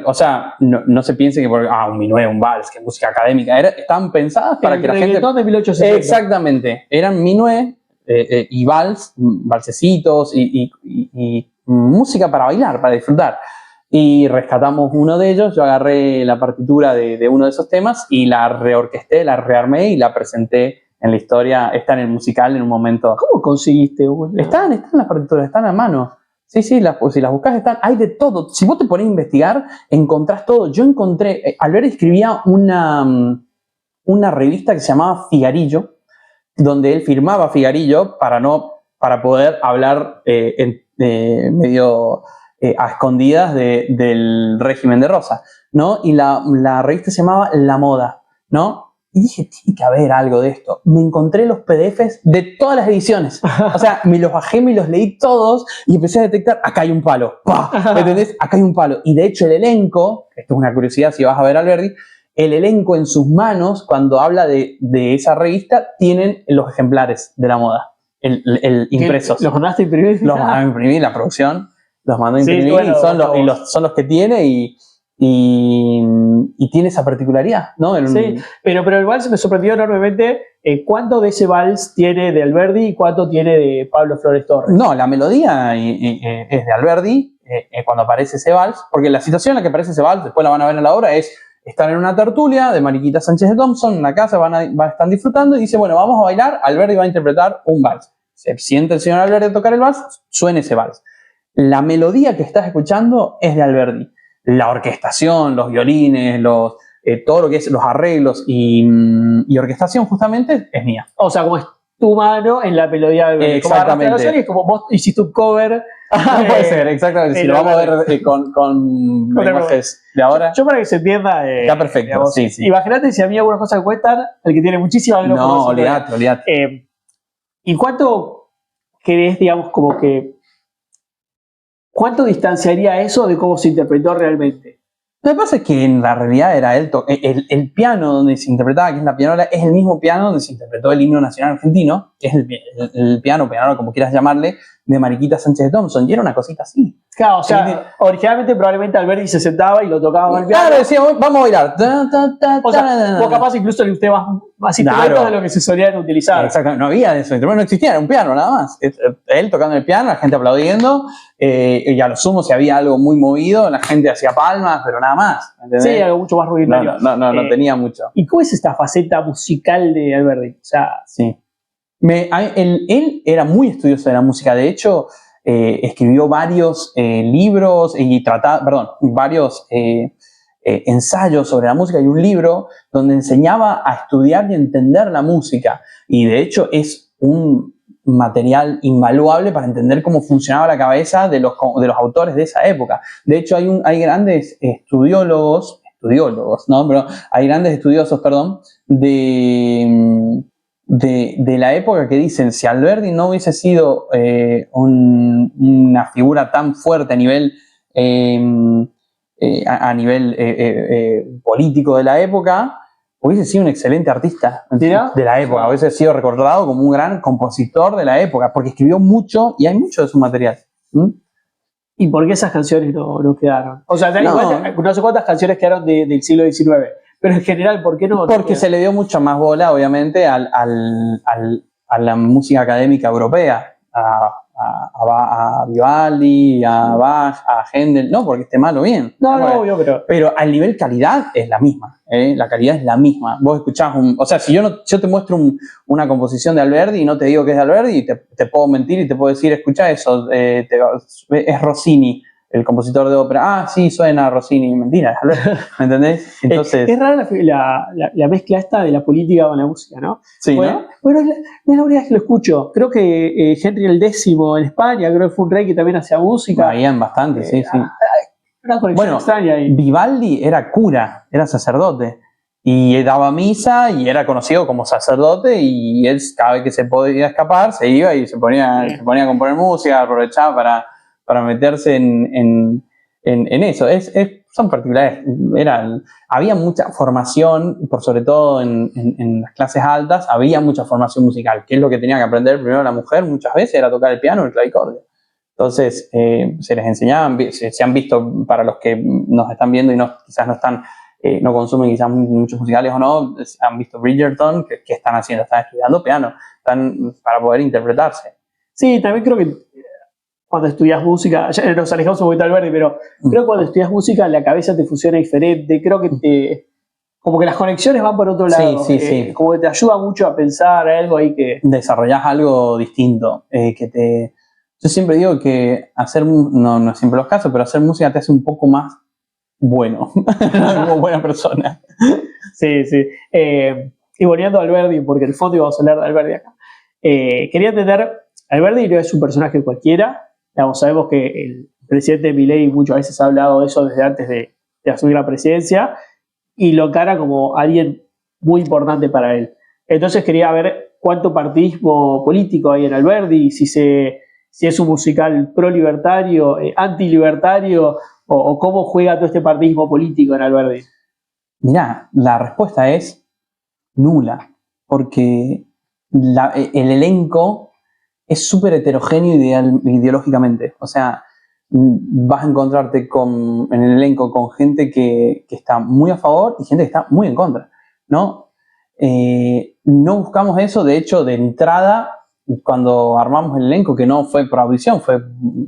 O sea, no se piense que un minué, un vals, que es música académica, estaban pensadas para que la gente... de 1870. Exactamente, eran minué y vals, valsecitos y música para bailar, para disfrutar. Y rescatamos uno de ellos, yo agarré la partitura de uno de esos temas y la reorquesté, la rearmé y la presenté en la historia. Está en el musical en un momento. ¿Cómo conseguiste una? Están las partituras, están a mano. Sí, si las buscas están, hay de todo. Si vos te pones a investigar, encontrás todo. Yo encontré, Alberti escribía una revista que se llamaba Figarillo, donde él firmaba Figarillo para poder hablar medio a escondidas del régimen de Rosa, ¿no? Y la revista se llamaba La Moda, ¿no? Y dije, tiene que haber algo de esto. Me encontré los PDFs de todas las ediciones. O sea, me los bajé, me los leí todos y empecé a detectar, acá hay un palo. ¡Pah! ¿Me entendés? Acá hay un palo. Y de hecho el elenco, esto es una curiosidad si vas a ver a Alberti, el elenco en sus manos, cuando habla de esa revista, tienen los ejemplares de La Moda, impresos. ¿Los mandaste a imprimir? Los mandó a imprimir, la producción los mandó a imprimir, Sí, bueno, y son los que tiene y tiene esa particularidad, ¿no? Sí, pero el vals me sorprendió enormemente. ¿Cuánto de ese vals tiene de Alberdi y cuánto tiene de Pablo Flores Torres? No, la melodía es de Alberdi cuando aparece ese vals, porque la situación en la que aparece ese vals, después la van a ver en la obra, es estar en una tertulia de Mariquita Sánchez de Thompson, en la casa, van a estar disfrutando y dice, bueno, vamos a bailar, Alberdi va a interpretar un vals. Se siente el señor Alberdi a tocar el vals, suena ese vals. La melodía que estás escuchando es de Alberdi. La orquestación, los violines, todo lo que es los arreglos y orquestación justamente es mía. O sea, como es tu mano en la melodía de Alberdi. Exactamente. Es como vos hiciste un cover. Puede ser, exactamente. Si lo vamos a ver con lenguajes de ahora. Yo para que se entienda. Está perfecto, digamos, sí. Imagínate si a mí algunas cosas me cuestan, el que tiene muchísimas menos. No, olvídate. ¿Y cuánto crees, digamos, como que... ¿Cuánto distanciaría eso de cómo se interpretó realmente? Lo que pasa es que en la realidad era el piano donde se interpretaba, que es la pianola, es el mismo piano donde se interpretó el himno nacional argentino, que es el piano, como quieras llamarle, de Mariquita Sánchez de Thompson. Y era una cosita así. Claro, o sea, originalmente probablemente Alberti se sentaba y lo tocaba con el piano. Claro, decía, vamos a bailar. O sea, vos capaz incluso le usted más instrumentos de lo que se solían utilizar. Exactamente, no había eso, no existía, era un piano nada más. Él tocando el piano, la gente aplaudiendo, y a lo sumo si había algo muy movido, la gente hacía palmas, pero nada más. ¿Entendés? Sí, algo mucho más rudimentario. No tenía mucho. ¿Y cómo es esta faceta musical de Alberti? O sea, sí. Él era muy estudioso de la música, de hecho, escribió varios libros y varios ensayos sobre la música y un libro donde enseñaba a estudiar y entender la música. Y de hecho es un material invaluable para entender cómo funcionaba la cabeza de los autores de esa época. De hecho hay grandes estudiosos, ¿no? Pero hay grandes estudiosos, perdón, de de la época que dicen, si Alberdi no hubiese sido una figura tan fuerte a nivel, político de la época, hubiese sido un excelente artista de la época, hubiese sido recordado como un gran compositor de la época, porque escribió mucho y hay mucho de su material. ¿Y por qué esas canciones no quedaron? O sea, no sé cuántas canciones quedaron del siglo XIX, pero en general, ¿por qué no? Porque se le dio mucha más bola, obviamente, a la música académica europea, a Vivaldi, a Bach, a Händel, no porque esté mal o bien. No, obvio, pero al nivel calidad es la misma, la calidad es la misma. Vos escuchás o sea, si yo te muestro una composición de Alberdi y no te digo que es de Alberdi, te puedo mentir y te puedo decir, escuchá eso, es Rossini, el compositor de ópera. Ah, sí, suena a Rossini. Mentira, es Alberdi, ¿me entendés? Entonces, es rara la mezcla esta de la política con la música, ¿no? Sí, bueno, ¿no? Bueno, no es la única vez que lo escucho. Creo que Henry el X en España, creo que fue un rey que también hacía música. Habían bastante, sí. Una conexión extraña ahí. Vivaldi era cura, era sacerdote. Y daba misa y era conocido como sacerdote, y él cada vez que se podía escapar se iba y se ponía a componer música, aprovechaba para meterse en eso. Son particulares. Había mucha formación, por sobre todo en las clases altas, había mucha formación musical, que es lo que tenía que aprender primero la mujer muchas veces, era tocar el piano o el clavicordio. Entonces, se les enseñaban, se han visto, para los que nos están viendo y quizás no están, no consumen quizás muchos musicales o no, han visto Bridgerton, que están haciendo, están estudiando piano, para poder interpretarse. Sí, también creo que cuando estudias música, ya nos alejamos un poquito de Alberdi, pero creo que cuando estudias música la cabeza te funciona diferente, creo que como que las conexiones van por otro lado, sí. Como que te ayuda mucho a pensar algo ahí que... Desarrollás algo distinto, Yo siempre digo que no es siempre los casos, pero hacer música te hace un poco más bueno, como buena persona. Sí. Y volviendo a Alberdi, porque en el fondo íbamos a hablar de Alberdi acá. Quería entender, Alberdi no es un personaje cualquiera. Digamos, sabemos que el presidente Milei muchas veces ha hablado de eso desde antes de asumir la presidencia y lo encara como alguien muy importante para él. Entonces quería ver cuánto partidismo político hay en Alberdi, si es un musical pro-libertario, anti-libertario, o cómo juega todo este partidismo político en Alberdi. Mirá, la respuesta es nula, porque el elenco es súper heterogéneo ideológicamente. O sea, vas a encontrarte en el elenco con gente que está muy a favor y gente que está muy en contra, ¿no? No buscamos eso, de hecho, de entrada, cuando armamos el elenco, que no fue por audición,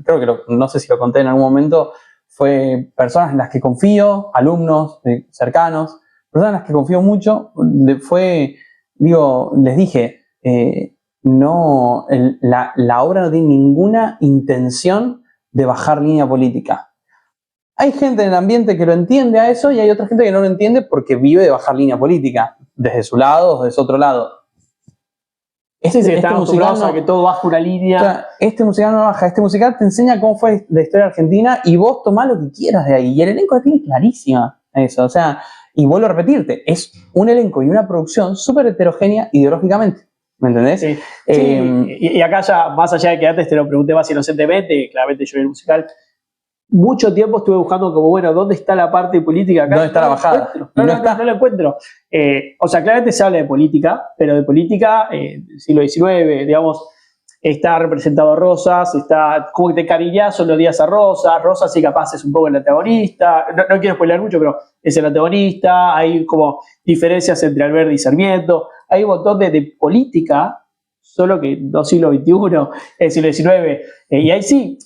creo que no sé si lo conté en algún momento, fue personas en las que confío, alumnos cercanos, personas en las que confío mucho. Les dije, la obra no tiene ninguna intención de bajar línea política. Hay gente en el ambiente que lo entiende a eso y hay otra gente que no lo entiende porque vive de bajar línea política, desde su lado o desde su otro lado. Este musical no, que todo baja una línea. O sea, este musical no baja, este musical te enseña cómo fue la historia argentina y vos tomás lo que quieras de ahí. Y el elenco tiene clarísima eso. O sea, y vuelvo a repetirte, es un elenco y una producción súper heterogénea ideológicamente. ¿Me entendés? Sí. Y acá ya, más allá de que antes te lo pregunté más inocentemente, claramente yo vi el musical, mucho tiempo estuve buscando como, bueno, ¿dónde está la parte política acá? ¿Dónde está la bajada? No la encuentro. O sea, claramente se habla de política, pero de política del siglo XIX, digamos, está representado Rosas, está como que te cariñás los días a Rosas, Rosas sí capaz es un poco el antagonista, no quiero spoiler mucho, pero es el antagonista, hay como diferencias entre Alberdi y Sarmiento, hay un montón de política, solo que no siglo XXI, siglo XIX, y ahí sí,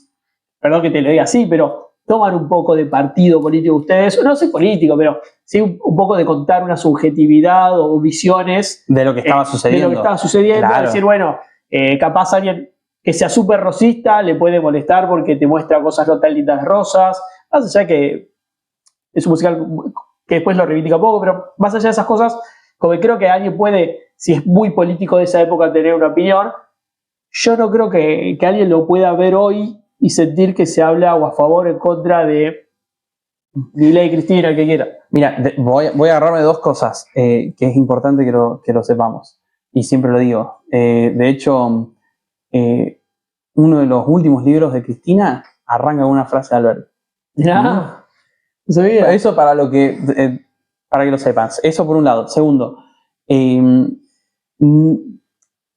perdón que te lo diga así, pero toman un poco de partido político ustedes, no soy político, pero sí un poco de contar una subjetividad o visiones de lo que estaba sucediendo. De lo que estaba sucediendo, claro. Decir, bueno, capaz alguien que sea súper rosista le puede molestar porque te muestra cosas no tan lindas Rosas, más allá que es un musical que después lo reivindica un poco, pero más allá de esas cosas, como que creo que alguien puede, si es muy político de esa época, tener una opinión. Yo no creo que alguien lo pueda ver hoy y sentir que se habla o a favor o en contra de Milei, Cristina, el que quiera. Mira, voy a agarrarme de dos cosas que es importante que lo sepamos. y siempre lo digo. De hecho, uno de los últimos libros de Cristina arranca con una frase de Alberti. Ya, no sabía. Eso para que lo sepas. Eso por un lado. Segundo,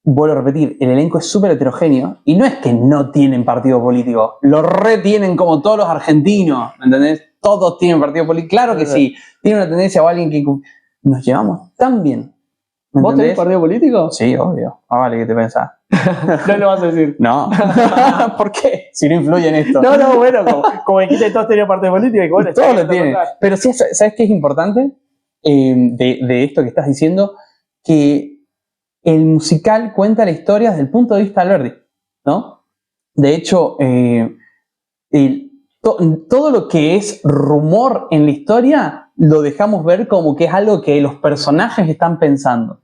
vuelvo a repetir, el elenco es súper heterogéneo y no es que no tienen partido político, lo retienen como todos los argentinos, ¿me entendés? Todos tienen partido político, claro que sí, tiene una tendencia o alguien que nos llevamos tan bien. ¿Vos tenés partido político? Sí, obvio. Ah, vale, ¿qué te pensás? No lo vas a decir. No. ¿Por qué? Si no influye en esto. No, bueno, como dijiste, todos tenían partido político y bueno, todos lo tienen. Pero sí, ¿sabes qué es importante de esto que estás diciendo? Que el musical cuenta la historia desde el punto de vista de Alberti, ¿no? De hecho, todo lo que es rumor en la historia lo dejamos ver como que es algo que los personajes están pensando.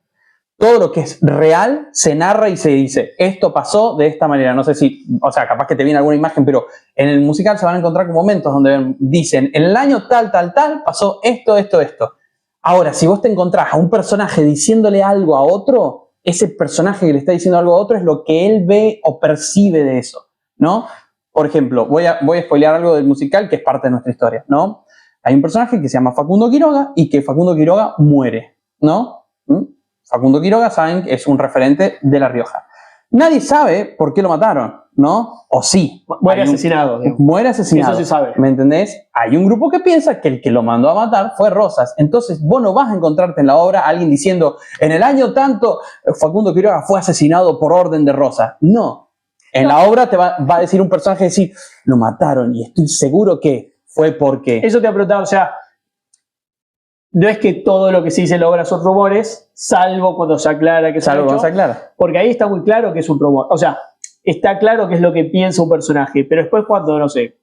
Todo lo que es real se narra y se dice, esto pasó de esta manera. No sé si, o sea, capaz que te viene alguna imagen, pero en el musical se van a encontrar con momentos donde dicen, en el año tal, pasó esto. Ahora, si vos te encontrás a un personaje diciéndole algo a otro, ese personaje que le está diciendo algo a otro es lo que él ve o percibe de eso, ¿no? Por ejemplo, voy a spoilear algo del musical que es parte de nuestra historia, ¿no? Hay un personaje que se llama Facundo Quiroga y que Facundo Quiroga muere, ¿no? Facundo Quiroga, saben, es un referente de La Rioja. Nadie sabe por qué lo mataron, ¿no? O sí. Muere asesinado. Muere asesinado. Eso se sabe. ¿Me entendés? Hay un grupo que piensa que el que lo mandó a matar fue Rosas. Entonces vos no vas a encontrarte en la obra a alguien diciendo, en el año tanto, Facundo Quiroga fue asesinado por orden de Rosas. No. En la obra te va a decir un personaje decir, lo mataron y estoy seguro que fue porque... Eso te ha preguntado, o sea, no es que todo lo que se dice en la obra son rumores, salvo cuando se aclara que es un hecho, porque ahí está muy claro que es un rumor. O sea, está claro que es lo que piensa un personaje, pero después cuando, no sé,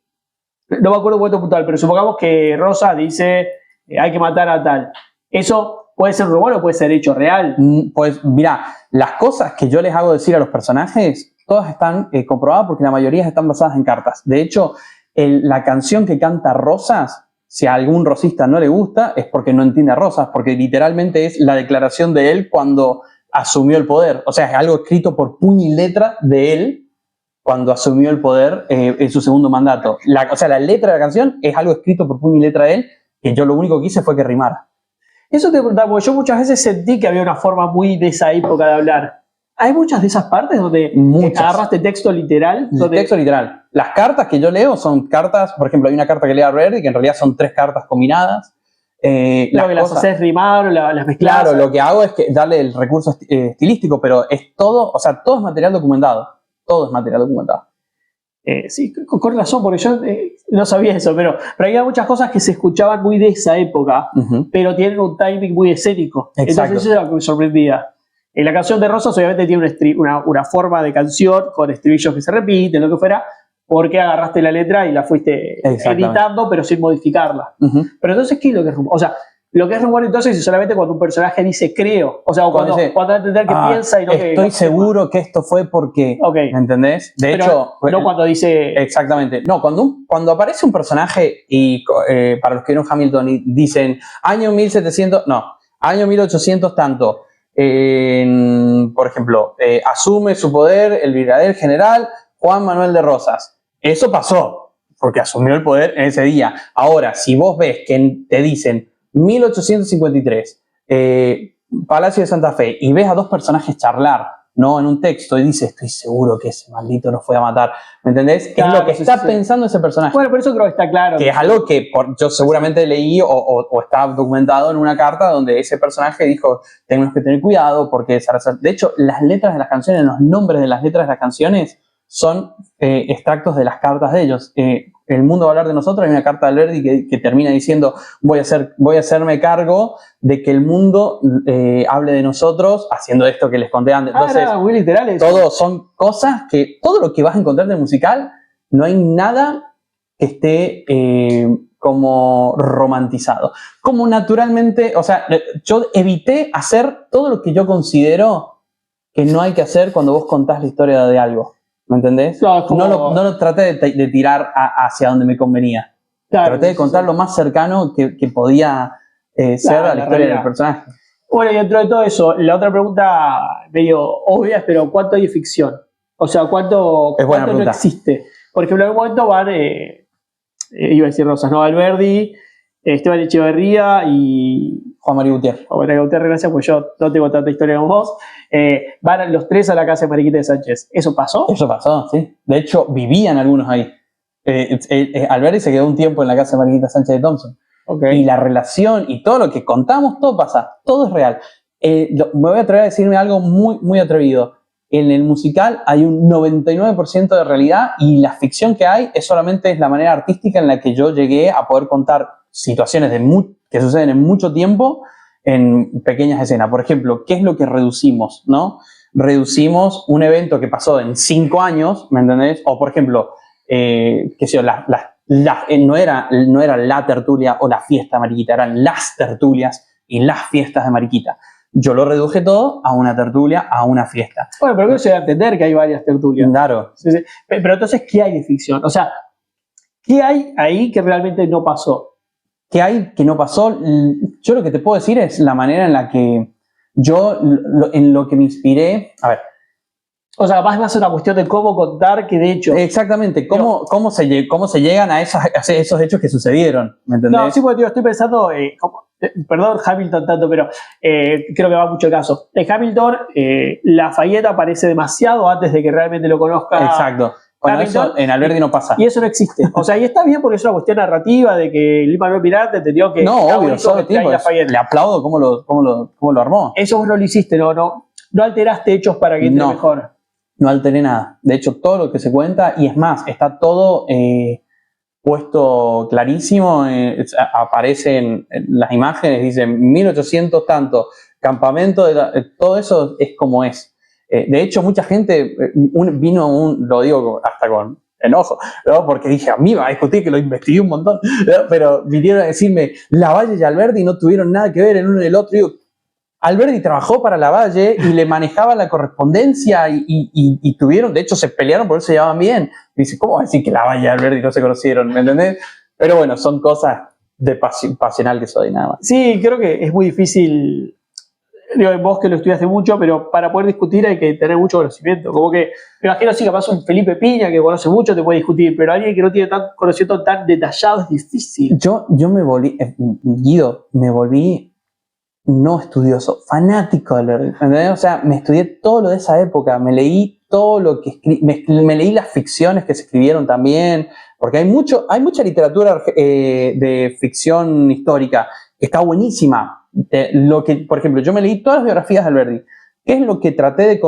no me acuerdo cuánto puntual, pero supongamos que Rosa dice hay que matar a tal. ¿Eso puede ser rumor o puede ser hecho real? Pues mira, las cosas que yo les hago decir a los personajes, todas están comprobadas porque la mayoría están basadas en cartas. De hecho, la canción que canta Rosas, si a algún rosista no le gusta, es porque no entiende a Rosas, porque literalmente es la declaración de él cuando asumió el poder. O sea, es algo escrito por puño y letra de él cuando asumió el poder en su segundo mandato. O sea, la letra de la canción es algo escrito por puño y letra de él, que yo lo único que hice fue que rimara. Eso te preguntaba, porque yo muchas veces sentí que había una forma muy de esa época de hablar. ¿Hay muchas de esas partes donde agarraste texto literal? Texto literal. Las cartas que yo leo son cartas, por ejemplo, hay una carta que lee Alberti, que en realidad son 3 cartas combinadas. Claro, que las haces rimar o las mezclas. Claro, lo que hago es que darle el recurso estilístico, pero es todo, o sea, todo es material documentado. Todo es material documentado. Sí, con razón, porque yo no sabía eso, pero había muchas cosas que se escuchaban muy de esa época, pero tienen un timing muy escénico. Exacto. Entonces eso es lo que me sorprendía. En la canción de Rosas obviamente tiene una forma de canción con estribillos que se repiten, lo que fuera, porque agarraste la letra y la fuiste editando, pero sin modificarla. Pero entonces, ¿qué es lo que es rumor? O sea, lo que es rumor entonces es solamente cuando un personaje dice creo, o sea, cuando va a entender que piensa y no que... Estoy seguro que esto fue porque... ¿Me entendés? De hecho... No cuando dice... Exactamente. No, cuando aparece un personaje y para los que vieron Hamilton y dicen año 1700... No, año 1800 tanto... por ejemplo, asume su poder el brigadier general Juan Manuel de Rosas. Eso pasó, porque asumió el poder en ese día. Ahora, si vos ves que te dicen 1853, Palacio de Santa Fe, y ves a 2 personajes charlar, ¿no? En un texto, y dices, estoy seguro que ese maldito nos fue a matar. ¿Me entendés? Claro, es lo que está pensando ese personaje. Bueno, por eso creo que está claro. Que es algo que yo seguramente leí o está documentado en una carta donde ese personaje dijo, tenemos que tener cuidado porque... De hecho, las letras de las canciones, los nombres de las letras de las canciones son extractos de las cartas de ellos. El mundo va a hablar de nosotros. Hay una carta de Alberti que termina diciendo voy a hacerme cargo de que el mundo hable de nosotros haciendo esto que les conté antes. Entonces, muy literal eso. Todo son cosas que todo lo que vas a encontrar del musical, no hay nada que esté como romantizado. Como naturalmente, o sea, yo evité hacer todo lo que yo considero que no hay que hacer cuando vos contás la historia de algo. ¿Me entendés? Claro, como... No lo traté de tirar hacia donde me convenía. Claro, traté de contar lo más cercano que podía ser a la historia del personaje. Bueno, y dentro de todo eso, la otra pregunta medio obvia es, pero ¿cuánto hay de ficción? O sea, ¿cuánto no existe? Por ejemplo, en algún momento van, iba a decir Rosas, ¿no? Alberdi, Esteban Echeverría y Juan María Gutiérrez. Juan María Gutiérrez, gracias, pues yo no tengo tanta historia como vos. Van los tres a la casa de Mariquita de Sánchez. ¿Eso pasó? Eso pasó, sí. De hecho, vivían algunos ahí. Alberdi se quedó un tiempo en la casa de Mariquita Sánchez de Thompson. Okay. Y la relación y todo lo que contamos, todo pasa. Todo es real. Me voy a atrever a decirme algo muy, muy atrevido. En el musical hay un 99% de realidad y la ficción que hay solamente es la manera artística en la que yo llegué a poder contar situaciones que suceden en mucho tiempo en pequeñas escenas. Por ejemplo, ¿qué es lo que reducimos, no? Reducimos un evento que pasó en 5 años, ¿me entendés? O, por ejemplo, qué sé yo, no era la tertulia o la fiesta de Mariquita, eran las tertulias y las fiestas de Mariquita. Yo lo reduje todo a una tertulia, a una fiesta. Bueno, pero creo que se da a entender que hay varias tertulias. Claro. Sí, sí. Pero entonces, ¿qué hay de ficción? O sea, ¿qué hay ahí que realmente no pasó? ¿Qué hay que no pasó? Yo lo que te puedo decir es la manera en la que yo, en lo que me inspiré. A ver. O sea, más una cuestión de cómo contar que de hecho. Exactamente, cómo se llegan a esos hechos que sucedieron. ¿Me entendés? No, sí, porque estoy pensando, perdón, Hamilton tanto, pero creo que va mucho el caso. En Hamilton, Lafayette aparece demasiado antes de que realmente lo conozca. Exacto. Bueno, eso en Alberdi no pasa. Y eso no existe. O sea, y está bien porque es una cuestión narrativa de que Lin-Manuel Miranda entendió que. No, obvio, solo tiempo. Le aplaudo cómo lo armó. Eso vos no lo hiciste, no alteraste hechos para que entre mejor. No alteré nada. De hecho, todo lo que se cuenta, y es más, está todo puesto clarísimo, aparece en las imágenes, dice 1800 tanto, campamento, todo eso es como es. De hecho, mucha gente lo digo hasta con enojo, ¿no? Porque dije, a mí va a discutir que lo investigué un montón, ¿no? Pero vinieron a decirme, Lavalle y Alberdi no tuvieron nada que ver el uno y el otro. Y digo, Alberdi trabajó para Lavalle y le manejaba la correspondencia y tuvieron, de hecho se pelearon porque se llevaban bien. Y dice, ¿cómo va a decir que Lavalle y Alberdi no se conocieron? ¿Me entendés? Pero bueno, son cosas de pasional que soy, nada más. Sí, creo que es muy difícil, digo, vos que lo estudiaste mucho, pero para poder discutir hay que tener mucho conocimiento. Como que, me imagino, sí, capaz un Felipe Piña que conoce mucho te puede discutir, pero alguien que no tiene tan conocimiento tan detallado es difícil. Yo me volví, Guido, no estudioso, fanático de Alberdi, ¿entendés? O sea, me estudié todo lo de esa época, me leí todo lo que me leí las ficciones que se escribieron también, porque hay mucha literatura de ficción histórica que está buenísima. Por ejemplo, yo me leí todas las biografías de Alberdi. ¿Qué es lo que traté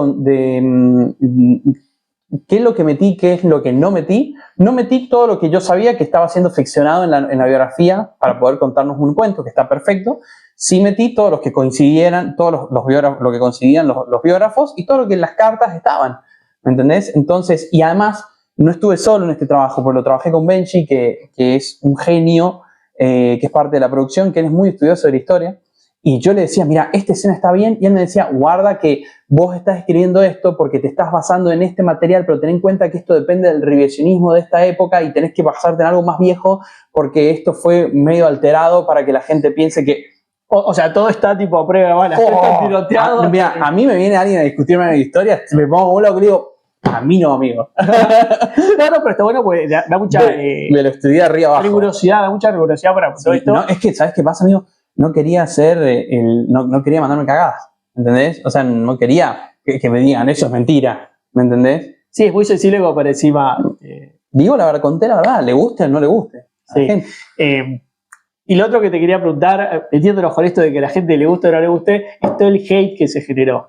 qué es lo que metí, qué es lo que no metí? No metí todo lo que yo sabía que estaba siendo ficcionado en la biografía para poder contarnos un cuento, que está perfecto. Sí metí todos los que coincidieran, todos los biógrafos, lo que coincidían los biógrafos y todo lo que en las cartas estaban, ¿me entendés? Entonces, y además, no estuve solo en este trabajo, porque lo trabajé con Benji, que es un genio, que es parte de la producción, que él es muy estudioso de la historia, y yo le decía, mira, esta escena está bien, y él me decía, guarda que vos estás escribiendo esto porque te estás basando en este material, pero ten en cuenta que esto depende del revisionismo de esta época y tenés que basarte en algo más viejo porque esto fue medio alterado para que la gente piense que... O sea, todo está tipo a prueba de balas, está tiroteado. Mira, a mí me viene alguien a discutirme una historia, me pongo un loco y digo, a mí no, amigo. No, pero está bueno porque da mucha... me lo estudié arriba abajo. Rigurosidad, da mucha rigurosidad para todo esto. No, es que, ¿sabes qué pasa, amigo? No quería no quería mandarme cagadas, ¿entendés? O sea, no quería que me digan, eso es mentira, ¿me entendés? Sí, es muy sensible como para encima... Digo la verdad, conté la verdad, le guste o no le guste. Sí. Y lo otro que te quería preguntar, metiéndonos con esto de que a la gente le guste o no le guste, es todo el hate que se generó.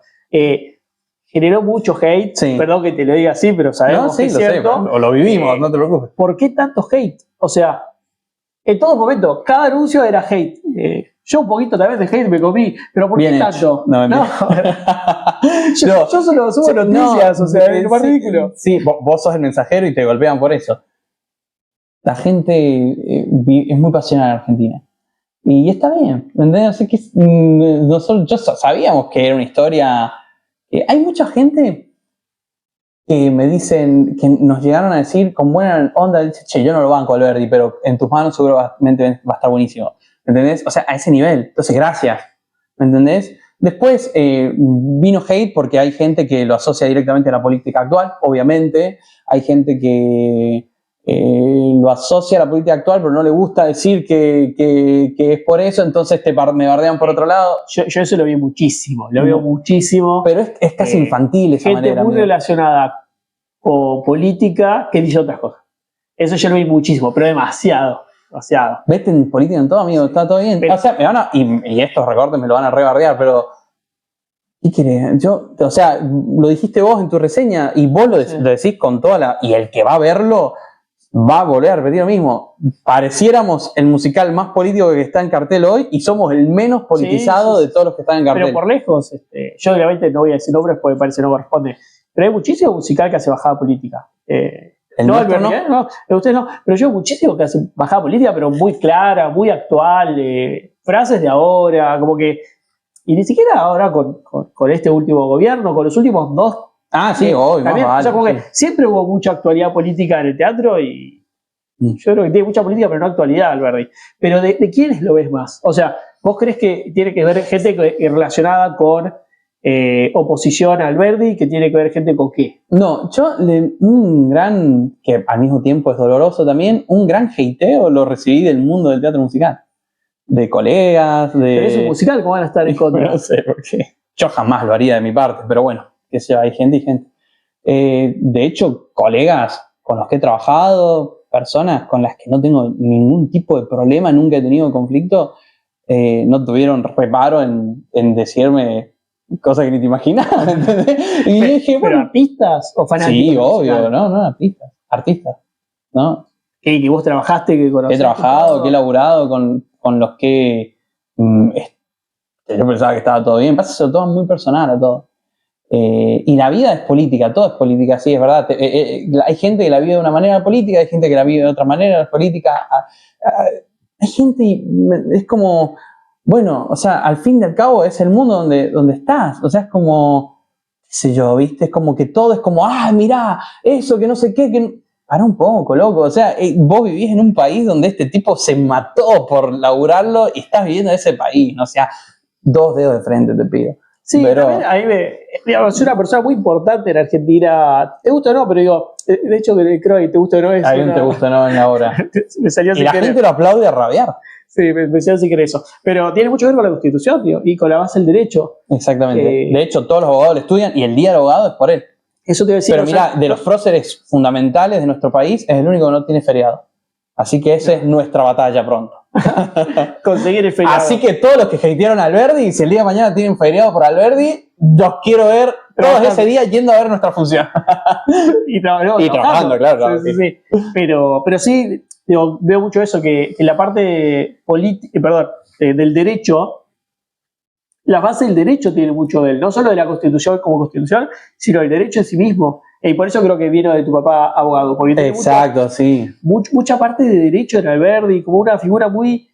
Generó mucho hate, sí. Perdón que te lo diga así, pero sabemos que es cierto. O lo vivimos, no te preocupes. ¿Por qué tanto hate? O sea, en todo momento, cada anuncio era hate. Yo un poquito también de hate me comí, pero ¿por qué tanto? No. yo solo subo noticias, o sea, es lo más ridículo. Sí, vos sos el mensajero y te golpean por eso. La gente es muy pasional en Argentina. Y está bien, ¿entendés? Así que nosotros sabíamos que era una historia... hay mucha gente que me dicen, que nos llegaron a decir con buena onda, dice, che, yo no lo banco Alberdi, pero en tus manos seguramente va a estar buenísimo. ¿Me entendés? O sea, a ese nivel. Entonces, gracias. ¿Me entendés? Después vino hate porque hay gente que lo asocia directamente a la política actual, obviamente. Hay gente que lo asocia a la política actual, pero no le gusta decir que es por eso, entonces me bardean por otro lado. Yo eso lo vi muchísimo, lo veo muchísimo. Pero es casi infantil esa gente manera. Muy relacionada con política que dice otras cosas. Eso yo lo vi muchísimo, pero demasiado. Vete en política en todo, amigo, está todo bien. Pero, o sea, y estos recortes me lo van a rebardear, pero ¿qué querés? O sea, lo dijiste vos en tu reseña y vos lo decís con toda la... Y el que va a verlo va a volver a repetir lo mismo. Pareciéramos el musical más político que está en cartel hoy y somos el menos politizado de todos los que están en cartel. Pero por lejos, yo obviamente no voy a decir nombres porque parece no corresponde, pero hay muchísimo musical que hace bajada política. No, Alberti, no, ustedes no, pero yo muchísimo que hace bajada política, pero muy clara, muy actual, frases de ahora, como que, y ni siquiera ahora con este último gobierno, con los últimos dos. Sí, obvio, también, vale, o sea, como que siempre hubo mucha actualidad política en el teatro y yo creo que tiene mucha política, pero no actualidad, Alberti. Pero ¿de quiénes lo ves más? O sea, ¿vos crees que tiene que ver gente relacionada con oposición a Alberti, que tiene que ver gente con qué? No, un gran, que al mismo tiempo es doloroso también, un gran hateo lo recibí del mundo del teatro musical. De colegas, de... Pero es un musical, ¿cómo van a estar en contra? No sé por qué. Yo jamás lo haría de mi parte, pero bueno, que sea, hay gente y gente. De hecho, colegas con los que he trabajado, personas con las que no tengo ningún tipo de problema, nunca he tenido conflicto, no tuvieron reparo en decirme cosas que ni te imaginas, ¿entendés? Y dije, bueno, ¿pero artistas o fanáticos? Sí, obvio, no, artistas, ¿no? Que vos trabajaste, que conocés. He trabajado, que he laburado con los que yo pensaba que estaba todo bien. Pasa eso todo muy personal a todo. Y la vida es política, todo es política, sí, es verdad. Hay gente que la vive de una manera política, hay gente que la vive de otra manera política. Hay gente, es como, bueno, o sea, al fin y al cabo es el mundo donde estás. O sea, es como, qué sé yo, ¿viste? Es como que todo es como, mirá, eso, que no sé qué, que... Para un poco, loco. O sea, vos vivís en un país donde este tipo se mató por laburarlo y estás viviendo en ese país, ¿no? O sea, 2 dedos de frente te pido. Sí, pero digamos, soy una persona muy importante en Argentina. ¿Te gusta o no? Pero digo, de hecho, creo que te gusta o no es. Hay un te gusta o no en la obra. Me salió y la gente lo aplaude a rabiar. Sí, me salió sin querer eso. Pero tiene mucho que ver con la Constitución, tío, y con la base del derecho. Exactamente. De hecho, todos los abogados lo estudian y el día del abogado es por él. Eso te voy a decir. Pero mira, de los próceres fundamentales de nuestro país, es el único que no tiene feriado. Así que esa es nuestra batalla pronto. Conseguir el feriado. Así que todos los que hatearon a Alberti, si el día de mañana tienen feriado por Alberti, los quiero ver todos ese día yendo a ver nuestra función. y trabajando, claro. Sí. Pero sí, digo, veo mucho eso, que en la parte del derecho, la base del derecho tiene mucho de él, no solo de la Constitución como Constitución, sino el derecho en sí mismo. Y por eso creo que vino de tu papá abogado. Porque tiene mucha parte de derecho en Alberti, como una figura muy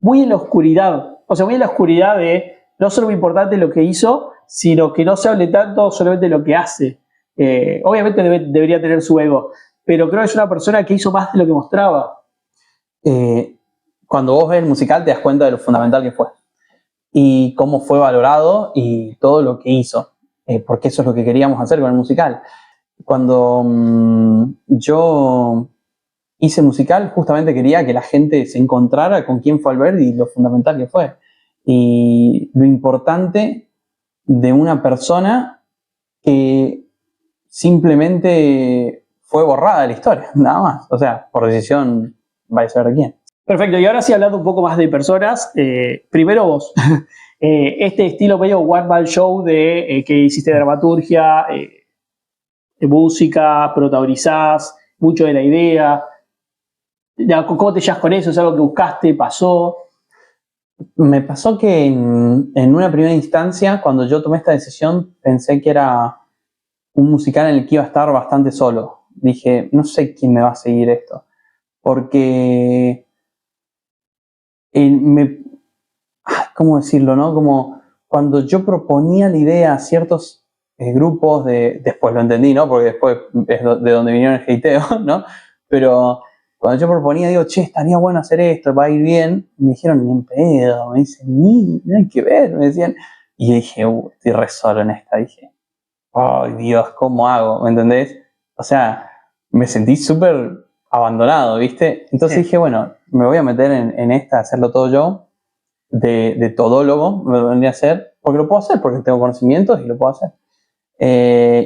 en la oscuridad. O sea, muy en la oscuridad de no solo muy importante lo que hizo, sino que no se hable tanto solamente de lo que hace. Obviamente debería tener su ego, pero creo que es una persona que hizo más de lo que mostraba. Cuando vos ves el musical te das cuenta de lo fundamental que fue. Y cómo fue valorado y todo lo que hizo, porque eso es lo que queríamos hacer con el musical. Cuando yo hice musical, justamente quería que la gente se encontrara con quién fue Alberti y lo fundamental que fue. Y lo importante de una persona que simplemente fue borrada de la historia, nada más. O sea, por decisión, vaya a saber quién. Perfecto, y ahora sí hablando un poco más de personas, primero vos, este estilo medio one man show de que hiciste dramaturgia, de música, protagonizás, mucho de la idea, ¿cómo te llevas con eso? ¿Es algo que buscaste, pasó? Me pasó que en una primera instancia, cuando yo tomé esta decisión, pensé que era un musical en el que iba a estar bastante solo. Dije, no sé quién me va a seguir esto, porque... ¿cómo decirlo, no? Como cuando yo proponía la idea a ciertos grupos después lo entendí, ¿no? Porque después es de donde vinieron el hateo, ¿no? Pero Cuando yo proponía, digo, che, estaría bueno hacer esto, va a ir bien, me dijeron, ni en pedo, me dicen, ni, no hay que ver, me decían. Y dije, estoy re solo en esta, dije, ay Dios, ¿cómo hago? ¿Me entendés? O sea, me sentí súper abandonado, ¿viste? Entonces dije, bueno, me voy a meter en esta, hacerlo todo yo, de todólogo, me lo vendría a hacer, porque lo puedo hacer, porque tengo conocimientos y lo puedo hacer.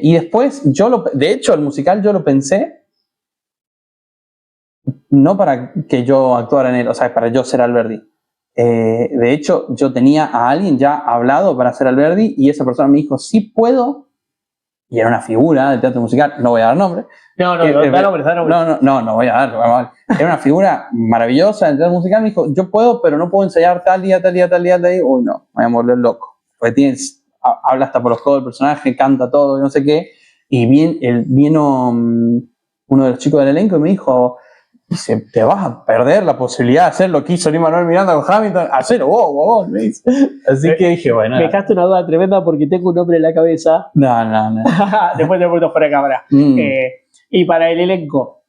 Y después, de hecho, el musical yo lo pensé, no para que yo actuara en él, o sea, para yo ser Alberdi. De hecho, yo tenía a alguien ya hablado para ser Alberdi y esa persona me dijo, sí puedo, y era una figura del teatro musical, no voy a dar nombre. No, da nombres. No voy a dar. Era una figura maravillosa del teatro musical, me dijo, yo puedo, pero no puedo ensayar tal día. Uy, no, me voy a volver loco. Porque habla hasta por los codos del personaje, canta todo, no sé qué. Y vino uno de los chicos del elenco y me dijo, dice, te vas a perder la posibilidad de hacer lo que hizo Lin-Manuel Miranda con Hamilton, hacelo vos, me dice. Así que dije, bueno. Me dejaste una duda tremenda porque tengo un nombre en la cabeza. No. Después te lo pregunto fuera de cámara. Y para el elenco,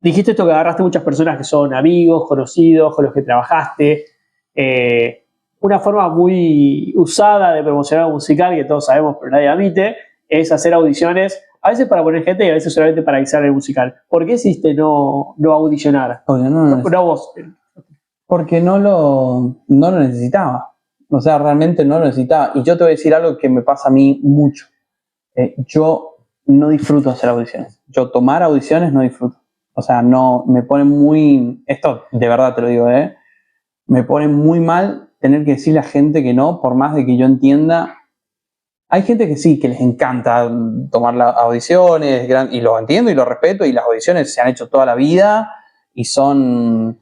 dijiste esto que agarraste muchas personas que son amigos, conocidos, con los que trabajaste. Una forma muy usada de promocionar un musical, que todos sabemos pero nadie admite, es hacer audiciones, a veces para poner gente y a veces solamente para avisar el musical. ¿Por qué hiciste no audicionar? No vos. Porque no lo necesitaba. O sea, realmente no lo necesitaba. Y yo te voy a decir algo que me pasa a mí mucho. Yo no disfruto hacer audiciones. Yo tomar audiciones no disfruto. O sea, no, me pone muy... Esto de verdad te lo digo, me pone muy mal tener que decirle a gente que no, por más de que yo entienda. Hay gente que sí, que les encanta tomar las audiciones, y lo entiendo y lo respeto, y las audiciones se han hecho toda la vida y son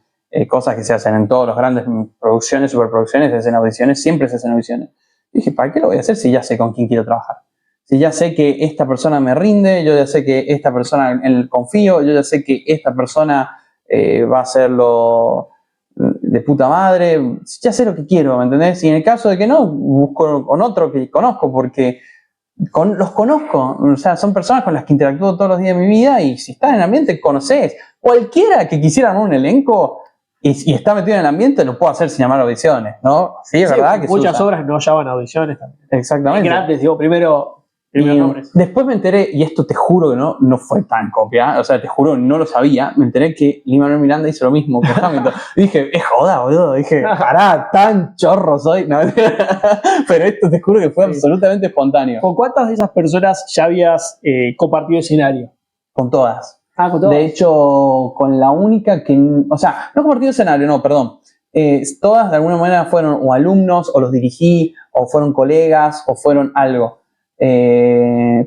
cosas que se hacen en todas las grandes producciones, superproducciones, se hacen audiciones, siempre se hacen audiciones. Y dije, ¿para qué lo voy a hacer si ya sé con quién quiero trabajar? Si ya sé que esta persona me rinde, yo ya sé que esta persona confío, yo ya sé que esta persona va a hacerlo de puta madre, ya sé lo que quiero, ¿me entendés? Y en el caso de que no, busco con otro que conozco, porque los conozco, o sea, son personas con las que interactúo todos los días de mi vida y si estás en el ambiente, conoces. Cualquiera que quisiera armar un elenco y está metido en el ambiente, lo puedo hacer sin llamar audiciones, ¿no? Sí, es verdad que muchas obras no llaman audiciones también. Exactamente. Grandes, digo, primero nombres. Después me enteré, y esto te juro que no fue tan copia, o sea, te juro, no lo sabía, me enteré que Lin-Manuel Miranda hizo lo mismo con Hamilton. Dije, es joda, boludo, dije, pará, tan chorro soy. No, pero esto te juro que fue absolutamente espontáneo. ¿Con cuántas de esas personas ya habías compartido escenario? Con todas. ¿Con todas? De hecho, con la única que, o sea, no compartido escenario, no, perdón. Todas de alguna manera fueron o alumnos, o los dirigí, o fueron colegas, o fueron algo.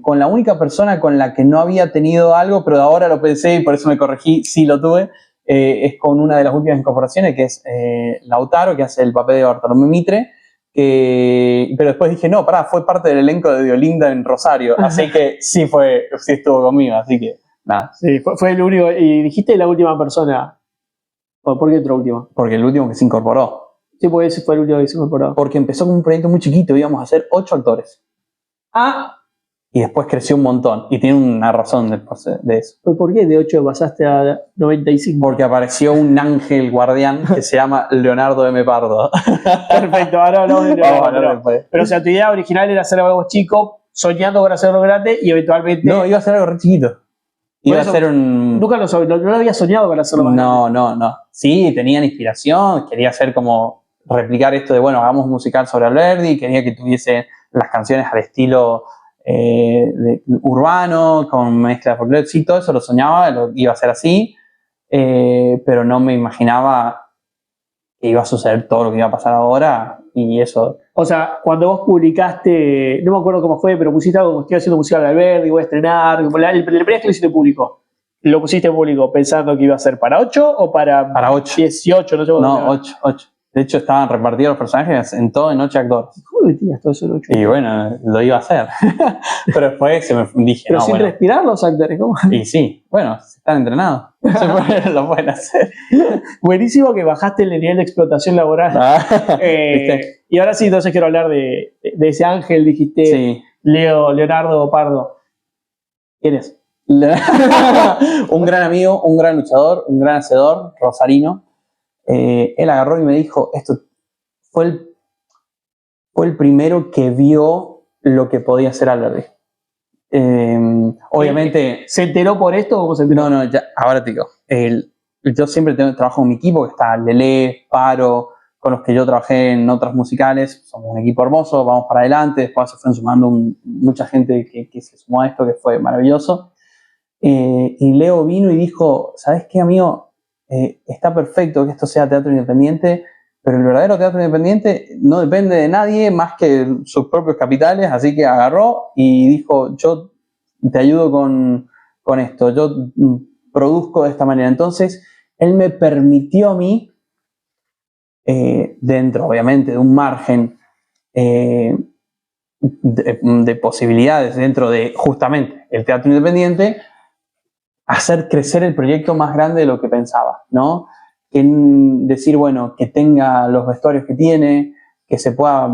Con la única persona con la que no había tenido algo, pero ahora lo pensé y por eso me corregí, sí lo tuve, es con una de las últimas incorporaciones, que es Lautaro, que hace el papel de Bartolomé Mitre, pero después dije, no, pará, fue parte del elenco de Diolinda en Rosario, así que sí estuvo conmigo, así que nada. Sí, fue el único, y dijiste la última persona. ¿Por qué otra última? Porque el último que se incorporó. Sí, porque ese fue el último que se incorporó. Porque empezó con un proyecto muy chiquito, íbamos a hacer 8 actores. Y después creció un montón. Y tiene una razón de eso. ¿Por qué de 8 pasaste a 95? Porque apareció un ángel guardián que se llama Leonardo M. Pardo. Perfecto, ahora hablamos de Leonardo. Pero o sea, tu idea original era hacer algo chico, soñando con hacerlo grande y eventualmente... No, iba a hacer algo re chiquito. Iba a hacer un... Nunca no había soñado para hacerlo más grande. No. Sí, tenían inspiración. Quería hacer como... replicar esto de, bueno, hagamos un musical sobre Alberdi. Quería que tuviese las canciones al estilo urbano, con mezcla de folclore. Sí, todo eso lo soñaba, lo iba a hacer así. Pero no me imaginaba que iba a suceder todo lo que iba a pasar ahora. Y eso... O sea, cuando vos publicaste, no me acuerdo cómo fue, pero pusiste algo como estoy haciendo musical de Alberdi, voy a estrenar, el primer que lo hiciste público. ¿Lo pusiste en público pensando que iba a ser para 8 o para 18? No sé. No, 8. De hecho, estaban repartidos los personajes en todo en 8 actores. ¿Cómo metías todo eso en 8? Y bueno, lo iba a hacer. Pero después dije, pero no, sin respirar los actores, ¿cómo? Y sí, bueno, están entrenados. Lo pueden hacer. Buenísimo que bajaste el nivel de explotación laboral. Y ahora sí, entonces quiero hablar de ese ángel, dijiste, sí. Leonardo Pardo. ¿Quién es? Un gran amigo, un gran luchador, un gran hacedor, rosarino. Él agarró y me dijo, esto fue el primero que vio lo que podía hacer Alberdi. Obviamente... ¿Se enteró por esto o cómo se enteró? No, ya, ahora te digo. Yo siempre trabajo con mi equipo, que está Lele, Paro, con los que yo trabajé en otras musicales. Somos un equipo hermoso, vamos para adelante. Después se fueron sumando mucha gente que se sumó a esto, que fue maravilloso. Y Leo vino y dijo, ¿sabes qué, amigo? Está perfecto que esto sea teatro independiente, pero el verdadero teatro independiente no depende de nadie más que sus propios capitales, así que agarró y dijo, yo te ayudo con esto, yo produzco de esta manera. Entonces, él me permitió a mí, dentro obviamente de un margen de posibilidades, dentro de justamente el teatro independiente, hacer crecer el proyecto más grande de lo que pensaba, ¿no? Decir, bueno, que tenga los vestuarios que tiene, que se pueda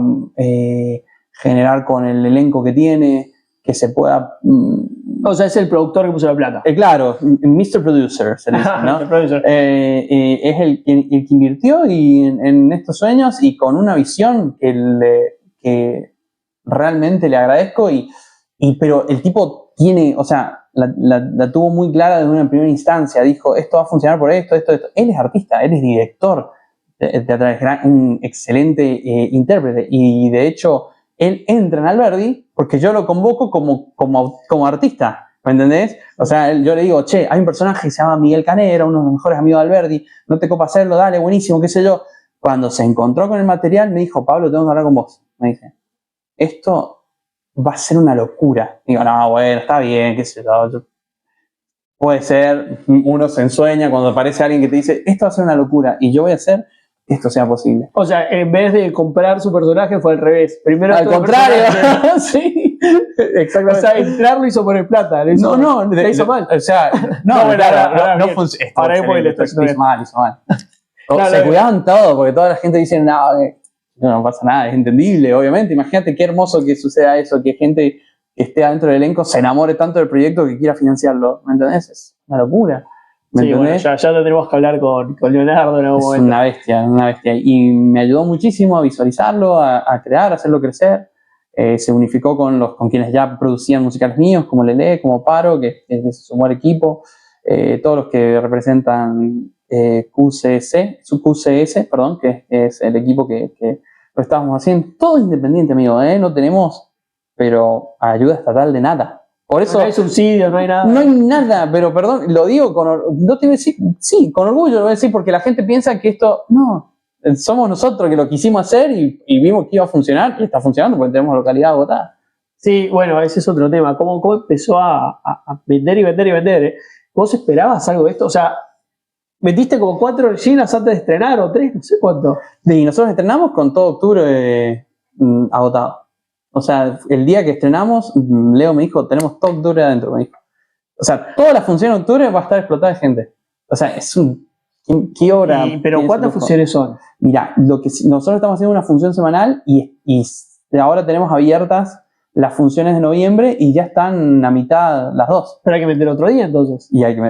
generar con el elenco que tiene, que se pueda... O sea, es el productor que puso la plata. Claro, Mr. Producer, se le dice, ¿no? Es el que invirtió en estos sueños y con una visión que realmente le agradezco, pero el tipo tiene, o sea, la tuvo muy clara desde una primera instancia. Dijo, esto va a funcionar por esto. Él es artista, él es director teatral, es un excelente intérprete. Y de hecho, él entra en Alberdi porque yo lo convoco como artista, ¿me entendés? O sea, yo le digo, che, hay un personaje que se llama Miguel Canera, uno de los mejores amigos de Alberdi, no te copa hacerlo, dale, buenísimo, qué sé yo. Cuando se encontró con el material, me dijo, Pablo, tengo que hablar con vos. Me dice, esto va a ser una locura. Digo, no, bueno, está bien, qué sé yo. Puede ser, uno se ensueña cuando aparece alguien que te dice, esto va a ser una locura, y yo voy a hacer que esto sea posible. O sea, en vez de comprar su personaje fue al revés. Primero al contrario. Sí, exactamente. O sea, entrar lo hizo poner plata. Le hizo, le hizo mal. O sea, no funciona. Ahora es porque le está hizo mal. Claro, se cuidaban todo, porque toda la gente dice, no pasa nada, es entendible, obviamente. Imagínate qué hermoso que suceda eso, que gente que esté adentro del elenco se enamore tanto del proyecto que quiera financiarlo. ¿Me entendés? Es una locura. Sí, bueno, ya tendremos que hablar con Leonardo en algún momento. Una bestia. Y me ayudó muchísimo a visualizarlo, a crear, a hacerlo crecer. Se unificó con quienes ya producían musicales míos, como Lele, como Paro, que se sumó al equipo. Todos los que representan QCS, perdón, que es el equipo que lo estábamos haciendo. Todo independiente, amigo, no tenemos, pero ayuda estatal de nada. Por eso, no hay subsidio, no hay nada. No hay nada, pero perdón, lo digo no te voy a decir, sí, con orgullo lo voy a decir, porque la gente piensa que esto, no, somos nosotros que lo quisimos hacer y vimos que iba a funcionar, y está funcionando porque tenemos localidad agotada. Sí, bueno, ese es otro tema. ¿Cómo empezó a vender y vender y vender? ¿Vos esperabas algo de esto? O sea, metiste como 4 rellenas antes de estrenar o 3, no sé cuánto. Y nosotros estrenamos con todo octubre agotado. O sea, el día que estrenamos, Leo me dijo, tenemos todo octubre adentro, me dijo. O sea, toda la función de octubre va a estar explotada de gente. O sea, es ¿qué obra? ¿Pero cuántas funciones son? Mira, nosotros estamos haciendo una función semanal y ahora tenemos abiertas las funciones de noviembre y ya están a mitad las dos. Pero hay que meter otro día entonces. Y hay que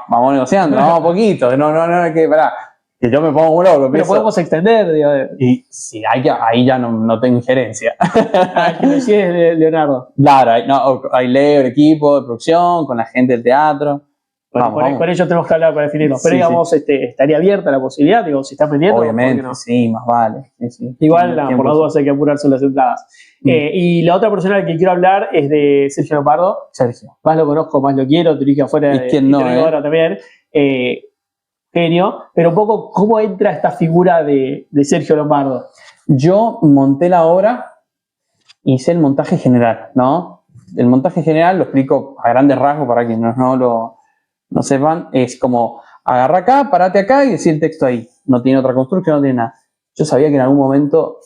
vamos negociando, vamos a poquito. No, que pará. Que yo me pongo un loco. Pero podemos extender, digo. Y sí, ahí ya no tengo injerencia. Que lo decís Leonardo. Claro, hay Leo, el equipo de producción, con la gente del teatro. Bueno, vamos. Con ellos tenemos que hablar para definirlo. Pero digamos, estaría abierta la posibilidad, digo, si estás vendiendo. Obviamente, no? Sí, más vale. Sí. Igual, por las dudas hay que apurarse las entradas. Y la otra persona de la que quiero hablar es de Sergio Lombardo. Sergio. Más lo conozco, más lo quiero, te dije afuera. ¿Y quién no? Ahora también. Genio, pero un poco, ¿cómo entra esta figura de Sergio Lombardo? Yo monté la obra, hice el montaje general, ¿no? El montaje general, lo explico a grandes rasgos para quienes no sepan, es como agarra acá, parate acá y decir el texto ahí. No tiene otra construcción, no tiene nada. Yo sabía que en algún momento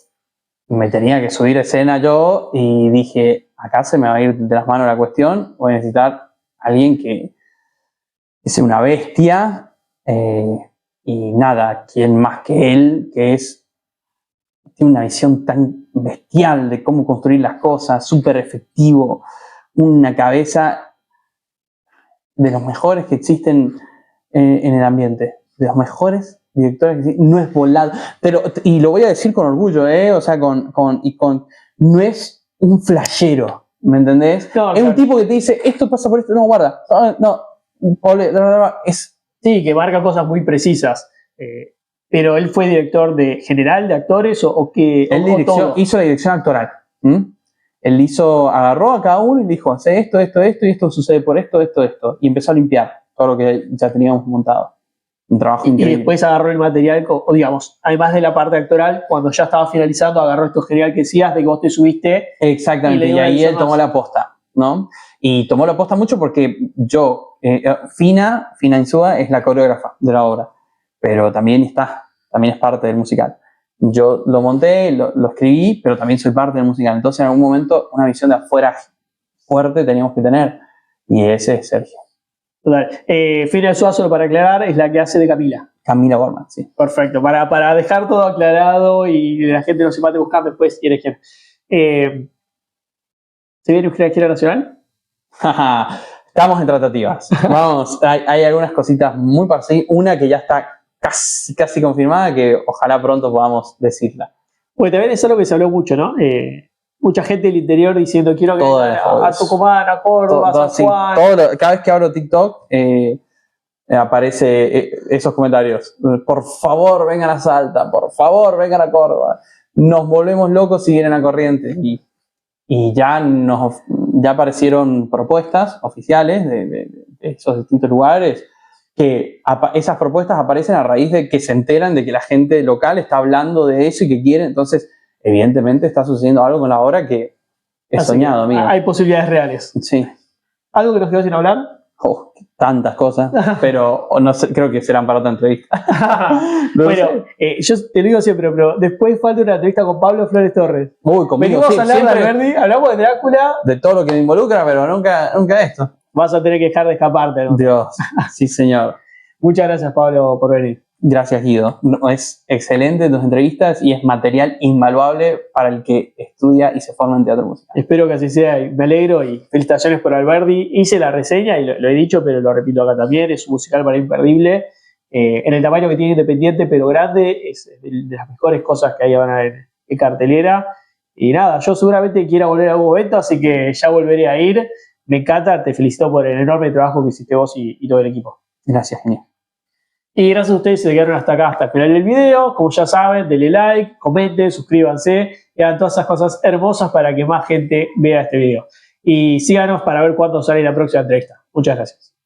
me tenía que subir a escena yo y dije, acá se me va a ir de las manos la cuestión, voy a necesitar a alguien que sea una bestia. Y nada, ¿quién más que él, que tiene una visión tan bestial de cómo construir las cosas, súper efectivo, una cabeza de los mejores que existen en el ambiente, de los mejores directores que existen. No es volado, pero, y lo voy a decir con orgullo, o sea, no es un flashero, ¿me entendés? No, es claro. un tipo que te dice, esto pasa por esto, no, guarda, no, es... Sí, que marca cosas muy precisas. Pero él fue director de general de actores o que Él todo. hizo la dirección actoral. Él agarró a cada uno y dijo, hace esto, esto, esto, y esto sucede por esto, esto, esto. Y empezó a limpiar todo lo que ya teníamos montado. Un trabajo increíble. Y después agarró el material, o digamos, además de la parte actoral, cuando ya estaba finalizando, agarró esto genial que decías de que vos te subiste. Exactamente, y ahí él tomó la posta, ¿no? Y tomó la posta mucho porque Fina Insúa es la coreógrafa de la obra, pero también es parte del musical. Yo lo monté, lo escribí, pero también soy parte del musical. Entonces, en algún momento, una visión de afuera fuerte teníamos que tener, y ese es Sergio. Total. Fina Insúa, solo para aclarar, es la que hace de Camila. Camila Gorman, sí. Perfecto, para dejar todo aclarado y la gente no sepa de buscar después quiere que... ¿Se viene una gira nacional? Estamos en tratativas. Vamos, hay algunas cositas muy parecidas. Una que ya está casi confirmada, que ojalá pronto podamos decirla. Porque también es algo que se habló mucho, ¿no? Mucha gente del interior diciendo quiero que a Tucumán, a Córdoba, a San Juan. Cada vez que abro TikTok aparece esos comentarios. Por favor, vengan a Salta. Por favor, vengan a Córdoba. Nos volvemos locos si vienen a Corrientes. Y ya aparecieron propuestas oficiales de esos distintos lugares, que esas propuestas aparecen a raíz de que se enteran de que la gente local está hablando de eso y que quiere. Entonces, evidentemente está sucediendo algo con la obra que es soñado, amigo. Hay posibilidades reales. Sí. ¿Algo que nos quedó sin hablar? Tantas cosas, pero no sé, creo que serán para otra entrevista. Bueno, yo te lo digo siempre, pero después falta una entrevista con Pablo Flores Torres. Uy, conmigo. Venimos a hablar de Alberdi, hablamos de Drácula. De todo lo que me involucra, pero nunca esto. Vas a tener que dejar de escaparte, ¿no? Dios, sí señor. Muchas gracias, Pablo, por venir. Gracias, Guido. Es excelente tus entrevistas y es material invaluable para el que estudia y se forma en teatro musical. Espero que así sea y me alegro y felicitaciones por Alberdi. Hice la reseña y lo he dicho, pero lo repito acá también, es un musical para imperdible. En el tamaño que tiene Independiente, pero grande, es de las mejores cosas que hay van a ver en cartelera. Y nada, yo seguramente quiera volver a algún momento, así que ya volveré a ir. Me encanta, te felicito por el enorme trabajo que hiciste vos y todo el equipo. Gracias, genial. Y gracias a ustedes si se quedaron hasta acá, hasta el final del video. Como ya saben, denle like, comenten, suscríbanse y hagan todas esas cosas hermosas para que más gente vea este video. Y síganos para ver cuándo sale la próxima entrevista. Muchas gracias.